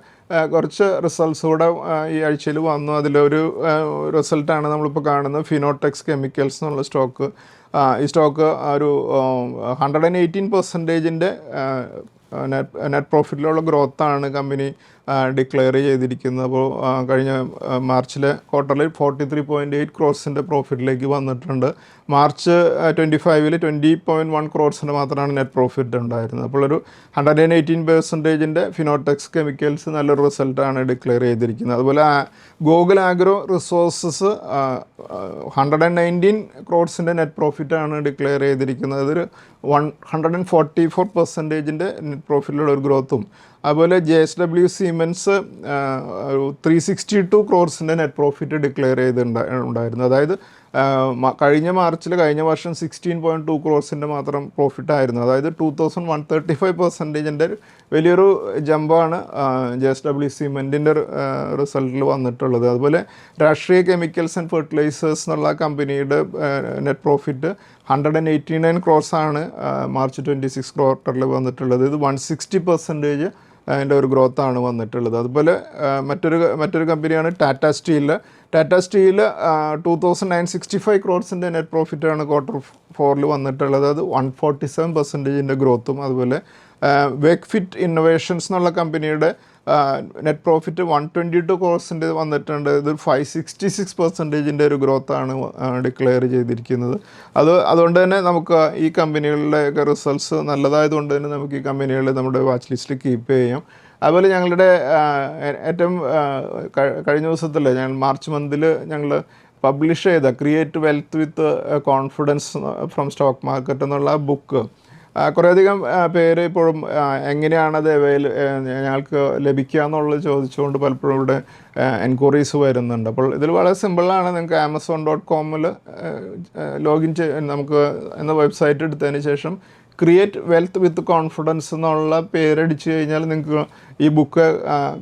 കുറച്ച് റിസൾട്ട്സ് കൂടെ ഈ ആഴ്ചയിൽ വന്നു. അതിലൊരു റിസൾട്ടാണ് നമ്മളിപ്പോൾ കാണുന്നത്. ഫിനോടെക്സ് കെമിക്കൽസ് എന്നുള്ള സ്റ്റോക്ക്. ഈ സ്റ്റോക്ക് ഒരു 118% നെറ്റ് പ്രോഫിറ്റിലുള്ള ഗ്രോത്താണ് കമ്പനി ഡിക്ലെയർ ചെയ്തിരിക്കുന്നത്. അപ്പോൾ കഴിഞ്ഞ മാർച്ചിലെ ക്വാർട്ടറിൽ 43.8 crores പ്രോഫിറ്റിലേക്ക് വന്നിട്ടുണ്ട്. മാർച്ച് 25-ൽ 20.1 crores മാത്രമാണ് നെറ്റ് പ്രോഫിറ്റ് ഉണ്ടായിരുന്നത്. അപ്പോൾ ഒരു 118% ഫിനോടെക്സ് കെമിക്കൽസ് നല്ലൊരു റിസൾട്ടാണ് ഡിക്ലെയർ ചെയ്തിരിക്കുന്നത്. അതുപോലെ Gokul Agro Resources 119 crores net പ്രോഫിറ്റാണ് ഡിക്ലെയർ ചെയ്തിരിക്കുന്നത്. അതൊരു 144% നെറ്റ് പ്രോഫിറ്റിലുള്ള ഒരു ഗ്രോത്തും. അതുപോലെ JSW Siemens 362 crores net profit declare ചെയ്തിട്ടുണ്ടായിരുന്നു. അതായത് കഴിഞ്ഞ വർഷം 16.2 crores മാത്രം പ്രോഫിറ്റായിരുന്നു. അതായത് 2135% വലിയൊരു ജമ്പാണ് JSW സിമെൻറ്റിൻ്റെ റിസൾട്ടിൽ വന്നിട്ടുള്ളത്. അതുപോലെ രാഷ്ട്രീയ കെമിക്കൽസ് ആൻഡ് ഫെർട്ടിലൈസേഴ്സ് എന്നുള്ള കമ്പനിയുടെ നെറ്റ് പ്രോഫിറ്റ് 189 crores മാർച്ച് 26 ക്വാർട്ടറിൽ വന്നിട്ടുള്ളത്. ഇത് 160% അതിൻ്റെ ഒരു ഗ്രോത്താണ് വന്നിട്ടുള്ളത്. അതുപോലെ മറ്റൊരു കമ്പനിയാണ് ടാറ്റ സ്റ്റീൽ. 2965 crores നെറ്റ് പ്രോഫിറ്റാണ് Q4 വന്നിട്ടുള്ളത്. അത് 147% ഗ്രോത്തും. അതുപോലെ വേക്ക്ഫിറ്റ് ഇന്നോവേഷൻസ് എന്നുള്ള കമ്പനിയുടെ നെറ്റ് പ്രോഫിറ്റ് 122 crores വന്നിട്ടുണ്ട്. ഇത് 566% ഒരു ഗ്രോത്താണ് ഡിക്ലെയർ ചെയ്തിരിക്കുന്നത്. അതുകൊണ്ട് തന്നെ നമുക്ക് ഈ കമ്പനികളുടെയൊക്കെ റിസൾട്ട്സ് നല്ലതായതുകൊണ്ട് തന്നെ നമുക്ക് ഈ കമ്പനികളെ നമ്മുടെ വാച്ച് ലിസ്റ്റിൽ കീപ്പ് ചെയ്യാം. അതുപോലെ ഞങ്ങളുടെ ഏറ്റവും കഴിഞ്ഞ ദിവസത്തിൽ ഞങ്ങൾ മാർച്ച് മന്തിൽ ഞങ്ങൾ പബ്ലിഷ് ചെയ്ത create wealth with confidence from stock market എന്നുള്ള ബുക്ക് കുറേയധികം പേര് ഇപ്പോഴും എങ്ങനെയാണത് ഞങ്ങൾക്ക് ലഭിക്കുക എന്നുള്ളത് ചോദിച്ചുകൊണ്ട് പലപ്പോഴും ഇവിടെ എൻക്വയറീസ് വരുന്നുണ്ട്. അപ്പോൾ ഇതിൽ വളരെ സിമ്പിളാണ്. നിങ്ങൾക്ക് Amazon.com ലോഗിൻ നമുക്ക് എന്ന വെബ്സൈറ്റ് എടുത്തതിന് ശേഷം ക്രിയേറ്റ് വെൽത്ത് വിത്ത് കോൺഫിഡൻസ് എന്നുള്ള പേരടിച്ച് കഴിഞ്ഞാൽ നിങ്ങൾക്ക് ഈ ബുക്ക്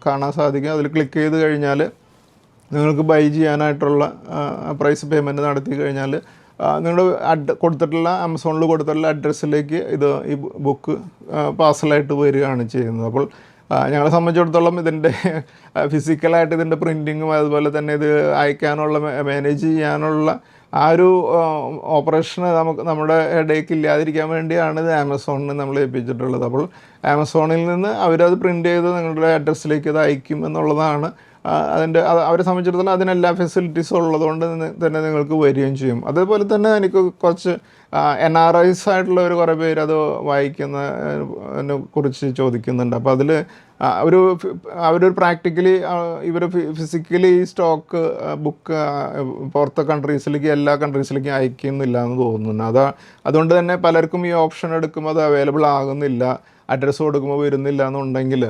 കാണാൻ സാധിക്കും. അതിൽ ക്ലിക്ക് ചെയ്ത് കഴിഞ്ഞാൽ നിങ്ങൾക്ക് ബൈ ചെയ്യാനായിട്ടുള്ള പ്രൈസ് പേയ്മെൻറ്റ് നടത്തി കഴിഞ്ഞാൽ നിങ്ങളുടെ ആമസോണിൽ കൊടുത്തിട്ടുള്ള അഡ്രസ്സിലേക്ക് ഈ ബുക്ക് പാർസലായിട്ട് വരികയാണ് ചെയ്യുന്നത്. അപ്പോൾ ഞങ്ങളെ സംബന്ധിച്ചിടത്തോളം ഇതിൻ്റെ ഫിസിക്കലായിട്ട് ഇതിൻ്റെ പ്രിൻറ്റിങ്ങും അതുപോലെ തന്നെ ഇത് അയക്കാനുള്ള മാനേജ് ചെയ്യാനുള്ള ആ ഒരു ഓപ്പറേഷൻ നമ്മുടെ ഇടയ്ക്ക് ഇല്ലാതിരിക്കാൻ വേണ്ടിയാണ് ഇത് ആമസോണിന് നമ്മൾ ഏൽപ്പിച്ചിട്ടുള്ളത്. അപ്പോൾ ആമസോണിൽ നിന്ന് അവരത് പ്രിൻ്റ് ചെയ്ത് നിങ്ങളുടെ അഡ്രസ്സിലേക്ക് ഇത് അയക്കും എന്നുള്ളതാണ് അവരെ സംബന്ധിച്ചിടത്തോളം അതിനെല്ലാ ഫെസിലിറ്റീസും ഉള്ളതുകൊണ്ട് തന്നെ നിങ്ങൾക്ക് വരികയും ചെയ്യും. അതേപോലെ തന്നെ എനിക്ക് കുറച്ച് NRIs ആയിട്ടുള്ള കുറേ പേര് അത് വായിക്കുന്നതിനെ കുറിച്ച് ചോദിക്കുന്നുണ്ട്. അപ്പോൾ അതിൽ അവരൊരു പ്രാക്ടിക്കലി ഫിസിക്കലി സ്റ്റോക്ക് ബുക്ക് പുറത്തെ കൺട്രീസിലേക്ക് എല്ലാ കൺട്രീസിലേക്കും അയക്കുന്നില്ല എന്ന് തോന്നുന്നു. അതുകൊണ്ട് തന്നെ പലർക്കും ഈ ഓപ്ഷൻ എടുക്കുമ്പോൾ അത് അവൈലബിൾ ആകുന്നില്ല. അഡ്രസ്സ് കൊടുക്കുമ്പോൾ വരുന്നില്ല എന്നുണ്ടെങ്കിൽ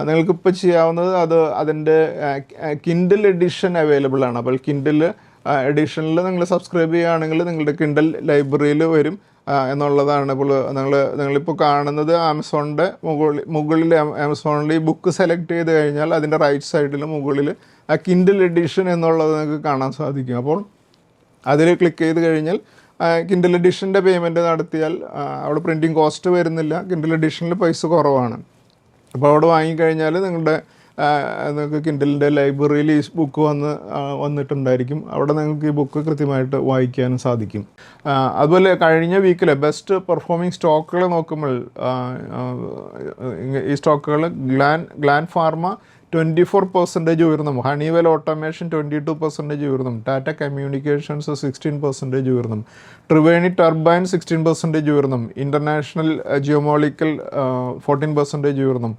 നിങ്ങൾക്കിപ്പോൾ ചെയ്യാവുന്നത് അതിൻ്റെ കിൻഡിൽ എഡിഷൻ അവൈലബിൾ ആണ്. അപ്പോൾ കിൻഡിൽ എഡിഷനിൽ നിങ്ങൾ സബ്സ്ക്രൈബ് ചെയ്യുകയാണെങ്കിൽ നിങ്ങളുടെ കിൻഡൽ ലൈബ്രറിയിൽ വരും എന്നുള്ളതാണ്. ഇപ്പോൾ നിങ്ങളിപ്പോൾ കാണുന്നത് ആമസോണിൻ്റെ മുകളിൽ ആമസോണിൽ ഈ ബുക്ക് സെലക്ട് ചെയ്ത് കഴിഞ്ഞാൽ അതിൻ്റെ റൈറ്റ് സൈഡിൽ മുകളിൽ ആ കിൻഡിൽ എഡിഷൻ എന്നുള്ളത് നിങ്ങൾക്ക് കാണാൻ സാധിക്കും. അപ്പോൾ അതിൽ ക്ലിക്ക് ചെയ്ത് കഴിഞ്ഞാൽ കിൻഡിൽ എഡിഷൻ്റെ പേയ്മെൻറ്റ് നടത്തിയാൽ അവിടെ പ്രിൻറ്റിങ് കോസ്റ്റ് വരുന്നില്ല. കിൻഡിൽ എഡിഷനിൽ പൈസ കുറവാണ്. അപ്പോൾ അവിടെ വാങ്ങിക്കഴിഞ്ഞാൽ നിങ്ങൾക്ക് കിൻഡലിൻ്റെ ലൈബ്രറിയിൽ ഈ ബുക്ക് വന്നിട്ടുണ്ടായിരിക്കും. അവിടെ നിങ്ങൾക്ക് ഈ ബുക്ക് കൃത്യമായിട്ട് വായിക്കാനും സാധിക്കും. അതുപോലെ കഴിഞ്ഞ വീക്കിലെ ബെസ്റ്റ് പെർഫോമിംഗ് സ്റ്റോക്കുകൾ നോക്കുമ്പോൾ ഈ സ്റ്റോക്കുകൾ ഗ്ലാൻ ഫാർമ 24% ഉയർന്നു, ഹണിവെൽ ഓട്ടോമേഷൻ 22% ഉയർന്നു, ടാറ്റ കമ്മ്യൂണിക്കേഷൻസ് 16% ഉയർന്നു, ട്രിവേണി ടർബൈൻ 16% ഉയർന്നു, ഇൻ്റർനാഷണൽ ജിയോമോളിക്കൽ 14% ഉയർന്നു,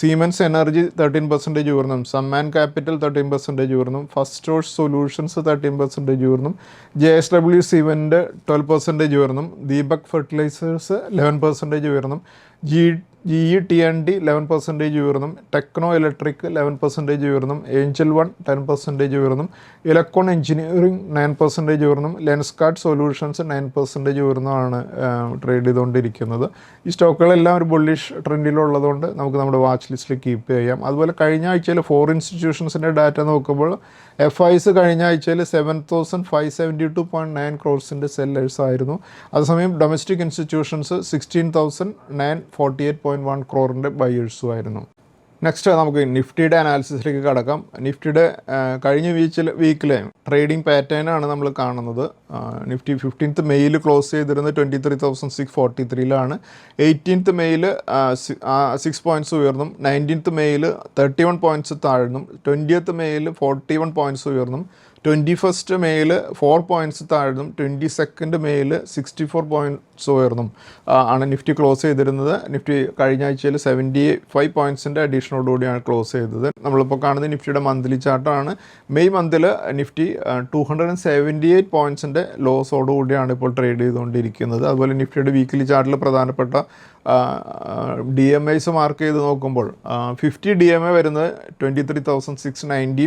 സീമെൻസ് എനർജി 13% ഉയർന്നു, സമ്മാൻ ക്യാപിറ്റൽ 13% ഉയർന്നു, ഫസ്റ്റ് സോഴ്സ് സൊല്യൂഷൻസ് 13% ഉയർന്നു, JSW സിമെൻറ്റ് 12% ഉയർന്നു, ദീപക് ഫെർട്ടിലൈസേഴ്സ് 11% ഉയർന്നു, GE T&D 11% ഉയർന്നും, ടെക്നോ ഇലക്ട്രിക് 11% ഉയർന്നും, ഏഞ്ചൽ 1 10% ഉയർന്നും, ഇലക്ട്രോൺ എഞ്ചിനീയറിംഗ് 9% ഉയർന്നും, ലെൻസ്കാർട്ട് സൊല്യൂഷൻസ് 9% ഉയർന്നുമാണ് ട്രേഡ് ചെയ്തുകൊണ്ടിരിക്കുന്നത്. ഈ സ്റ്റോക്കുകളെല്ലാം ഒരു ബുള്ളിഷ് ട്രെൻഡിലുള്ളതുകൊണ്ട് നമുക്ക് നമ്മുടെ വാച്ച് ലിസ്റ്റിൽ കീപ്പ് ചെയ്യാം. അതുപോലെ കഴിഞ്ഞ ആഴ്ചയിൽ 4 ഇൻസ്റ്റിറ്റ്യൂഷൻസിൻ്റെ ഡാറ്റ നോക്കുമ്പോൾ FIs കഴിഞ്ഞ ആഴ്ചയിൽ 7,572.9 crores സെല്ലേഴ്സ് ആയിരുന്നു. അതേസമയം ഡൊമസ്റ്റിക് ഇൻസ്റ്റിറ്റ്യൂഷൻസ് 16,948.1 crore ബയേഴ്സും ആയിരുന്നു. നെക്സ്റ്റ് നമുക്ക് നിഫ്റ്റിയുടെ അനാലിസിസിലേക്ക് കടക്കാം. നിഫ്റ്റിയുടെ കഴിഞ്ഞ വീക്കിലെ ട്രേഡിംഗ് പാറ്റേൺ ആണ് നമ്മൾ കാണുന്നത്. നിഫ്റ്റി 15th മെയ്യിൽ ക്ലോസ് ചെയ്തിരുന്നത് 23,643 18th മെയ്യിൽ 6 points ഉയർന്നും, 19th മെയ്യിൽ 31 points താഴ്ന്നും, 20th മെയ്യിൽ 41 points ഉയർന്നും, 21st മെയ്യിൽ 4 points താഴ്ന്നും, 22nd മെയ്യിൽ 64 points ഉയർന്നും ആണ് നിഫ്റ്റി ക്ലോസ് ചെയ്തിരുന്നത്. നിഫ്റ്റി കഴിഞ്ഞ ആഴ്ചയിൽ 75 പോയിൻറ്റ്സിൻ്റെ അഡീഷനോടുകൂടിയാണ് ക്ലോസ് ചെയ്തത്. നമ്മളിപ്പോൾ കാണുന്നത് നിഫ്റ്റിയുടെ മന്ത്ലി ചാർട്ടാണ്. മെയ് മന്തിൽ നിഫ്റ്റി 278 പോയിൻറ്റ്സിൻ്റെ ലോസോടുകൂടിയാണ് ഇപ്പോൾ ട്രേഡ് ചെയ്തുകൊണ്ടിരിക്കുന്നത്. അതുപോലെ നിഫ്റ്റിയുടെ വീക്കിലി ചാർട്ടിൽ പ്രധാനപ്പെട്ട DMIs മാർക്ക് ചെയ്ത് നോക്കുമ്പോൾ 50 DMA വരുന്നത് 23,690,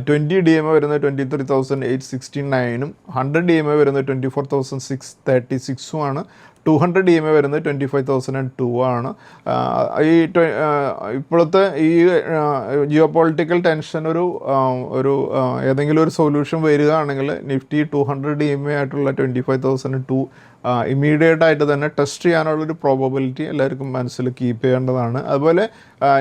20 DMA വരുന്നത് 23,869, 100 DMA വരുന്നത് 24,636 ആണ്, 200 DMA വരുന്നത് 25,002 ആണ്. ഇപ്പോഴത്തെ ഈ ജിയോ പൊളിറ്റിക്കൽ ടെൻഷൻ ഒരു ഏതെങ്കിലും ഒരു സൊല്യൂഷൻ വരികയാണെങ്കിൽ നിഫ്റ്റി 200 DMA ആയിട്ടുള്ള 25,002 ഇമ്മീഡിയറ്റ് ആയിട്ട് തന്നെ ടെസ്റ്റ് ചെയ്യാനുള്ളൊരു പ്രോബബിലിറ്റി എല്ലാവർക്കും മനസ്സിൽ കീപ്പ് ചെയ്യേണ്ടതാണ്. അതുപോലെ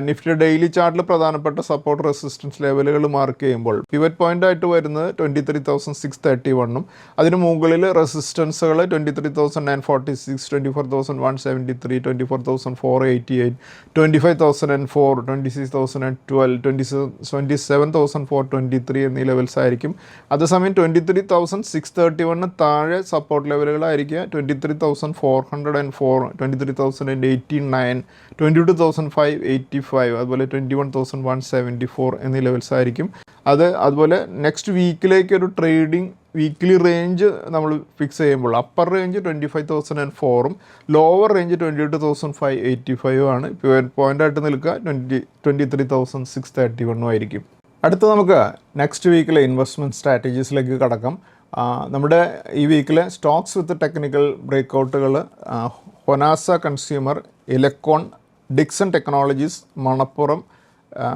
നിഫ്റ്റി ഡെയിലി ചാർട്ടിൽ പ്രധാനപ്പെട്ട സപ്പോർട്ട് റെസിസ്റ്റൻസ് ലെവലുകൾ മാർക്ക് ചെയ്യുമ്പോൾ പിവറ്റ് പോയിൻ്റ് ആയിട്ട് വരുന്നത് 23,631, അതിന് മുകളിൽ റെസിസ്റ്റൻസുകൾ 23,946, 24,173, 24,488, 25,004, 26,012, 27,423 എന്നീ ലെവൽസ് ആയിരിക്കും. അതേസമയം 23,631 താഴെ സപ്പോർട്ട് ലെവലുകളായിരിക്കുക 23,404, 23,089, 22,585, അതുപോലെ 21,174 എന്നീ ലെവൽസ് ആയിരിക്കും. അതുപോലെ നെക്സ്റ്റ് വീക്കിലേക്ക് ഒരു ട്രേഡിംഗ് വീക്ക്ലി റേഞ്ച് നമ്മൾ ഫിക്സ് ചെയ്യുമ്പോൾ അപ്പർ റേഞ്ച് 25,004ഉം ലോവർ റേഞ്ച് 22,585 ആണ്. പോയിൻ്റ് ആയിട്ട് നിൽക്കുക 23,631 ആയിരിക്കും. അടുത്ത് നമുക്ക് നെക്സ്റ്റ് വീക്കിലെ ഇൻവെസ്റ്റ്മെൻറ്റ് സ്ട്രാറ്റജീസിലേക്ക് കടക്കാം. നമ്മുടെ ഈ വീക്കിലെ സ്റ്റോക്സ് വിത്ത് ടെക്നിക്കൽ ബ്രേക്കൗട്ടുകൾ Honasa Consumer, Electron, Dixon Technologies, Manappuram,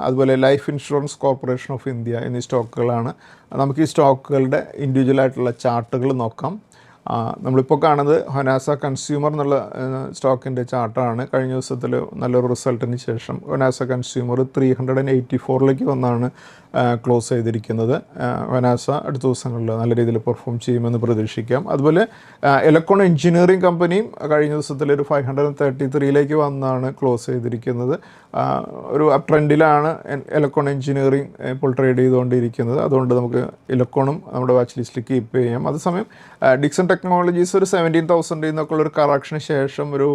അതുപോലെ Life Insurance Corporation of India എന്നീ സ്റ്റോക്കുകളാണ്. നമുക്ക് ഈ സ്റ്റോക്കുകളുടെ ഇൻഡിവിജ്വലായിട്ടുള്ള ചാർട്ടുകൾ നോക്കാം. നമ്മളിപ്പോൾ കാണുന്നത് ഹൊനാസ കൺസ്യൂമർ എന്നുള്ള സ്റ്റോക്കിൻ്റെ ചാർട്ടാണ്. കഴിഞ്ഞ ദിവസത്തിൽ നല്ലൊരു റിസൾട്ടിന് ശേഷം ഹൊനാസ കൺസ്യൂമർ 384 വന്നാണ് ക്ലോസ് ചെയ്തിരിക്കുന്നത്. ഹൊനാസ അടുത്ത ദിവസങ്ങളിൽ നല്ല രീതിയിൽ പെർഫോം ചെയ്യുമെന്ന് പ്രതീക്ഷിക്കാം. അതുപോലെ ഇലക്ട്രോൺ എഞ്ചിനീയറിംഗ് കമ്പനിയും കഴിഞ്ഞ ദിവസത്തിൽ ഒരു 533 വന്നാണ് ക്ലോസ് ചെയ്തിരിക്കുന്നത്. ഒരു അപ് ട്രെൻഡിലാണ് ഇലക്ട്രോൺ എഞ്ചിനീയറിംഗ് ഇപ്പോൾ ട്രേഡ് ചെയ്തുകൊണ്ടിരിക്കുന്നത്. അതുകൊണ്ട് നമുക്ക് ഇലക്ട്രോണും നമ്മുടെ വാച്ച് ലിസ്റ്റിൽ കീപ്പ് ചെയ്യാം. അതേസമയം ഡിക്സൺ ടെക്നോളജീസ് ഒരു 17,000 നിന്നൊക്കെ ഉള്ളൊരു കറക്ഷന് ശേഷം ഒരു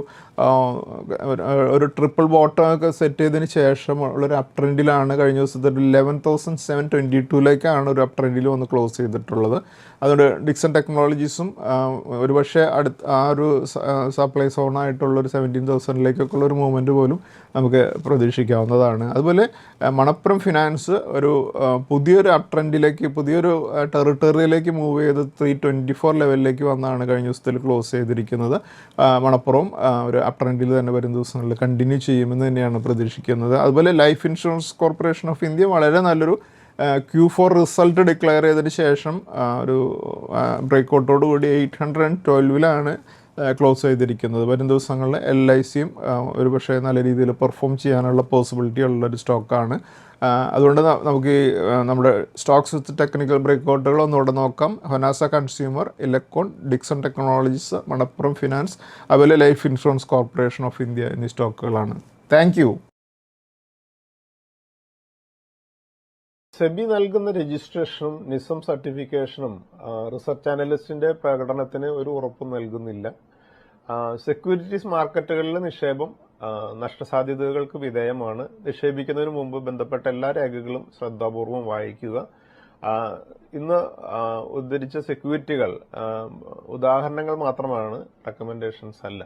ട്രിപ്പിൾ ബോട്ടം ഒക്കെ സെറ്റ് ചെയ്തതിന് ശേഷം ഉള്ളൊരു അപ് ട്രെൻഡിലാണ് കഴിഞ്ഞ ദിവസത്തെ ഒരു 11,722 ഒരു അപ് ട്രെൻഡിൽ വന്ന് ക്ലോസ് ചെയ്തിട്ടുള്ളത്. അതുകൊണ്ട് ഡിക്സൺ ടെക്നോളജീസും ഒരുപക്ഷെ ആ ഒരു സപ്ലൈ സോണായിട്ടുള്ളൊരു 17,000 ഉള്ള ഒരു മൂവ്മെൻറ്റ് പോലും നമുക്ക് പ്രതീക്ഷിക്കാവുന്നതാണ്. അതുപോലെ മണപ്പുറം ഫിനാൻസ് ഒരു പുതിയൊരു അപ് ട്രെൻഡിലേക്ക്, പുതിയൊരു ടെറിട്ടറിയിലേക്ക് മൂവ് ചെയ്ത് 324 ലെവലിലേക്ക് വന്നാണ് കഴിഞ്ഞ ദിവസത്തിൽ ക്ലോസ് ചെയ്തിരിക്കുന്നത്. മണപ്പുറം ഒരു അപ് ട്രെൻഡിൽ തന്നെ വരും ദിവസങ്ങളിൽ കണ്ടിന്യൂ ചെയ്യുമെന്ന് തന്നെയാണ് പ്രതീക്ഷിക്കുന്നത്. അതുപോലെ Life Insurance Corporation of India വളരെ നല്ലൊരു Q4 റിസൾട്ട് ഡിക്ലെയർ ചെയ്തതിന് ശേഷം ഒരു ബ്രേക്കൗട്ടോട് കൂടി 812 ക്ലോസ് ചെയ്തിരിക്കുന്നത്. വരും ദിവസങ്ങളിൽ LICയും ഒരുപക്ഷെ നല്ല രീതിയിൽ പെർഫോം ചെയ്യാനുള്ള പോസിബിലിറ്റി ഉള്ളൊരു സ്റ്റോക്കാണ്. അതുകൊണ്ട് നമുക്ക് നമ്മുടെ സ്റ്റോക്സ് വിത്ത് ടെക്നിക്കൽ ബ്രേക്കൗട്ടുകൾ ഒന്നുകൂടെ നോക്കാം. Honasa Consumer, Electron, Dixon Technologies, Manappuram Finance, അതുപോലെ Life Insurance Corporation of India എന്നീ സ്റ്റോക്കുകളാണ്. Thank you. സെബി നൽകുന്ന രജിസ്ട്രേഷനും നിസം സർട്ടിഫിക്കേഷനും റിസർച്ച് അനലിസ്റ്റിന്റെ പ്രകടനത്തിന് ഒരു ഉറപ്പും നൽകുന്നില്ല. സെക്യൂരിറ്റീസ് മാർക്കറ്റുകളിലെ നിക്ഷേപം നഷ്ടസാധ്യതകൾക്ക് വിധേയമാണ്. നിക്ഷേപിക്കുന്നതിന് മുമ്പ് ബന്ധപ്പെട്ട എല്ലാ രേഖകളും ശ്രദ്ധാപൂർവം വായിക്കുക. ഇന്ന് ഉദ്ധരിച്ച സെക്യൂരിറ്റികൾ ഉദാഹരണങ്ങൾ മാത്രമാണ്, റെക്കമെൻഡേഷൻസ് അല്ല.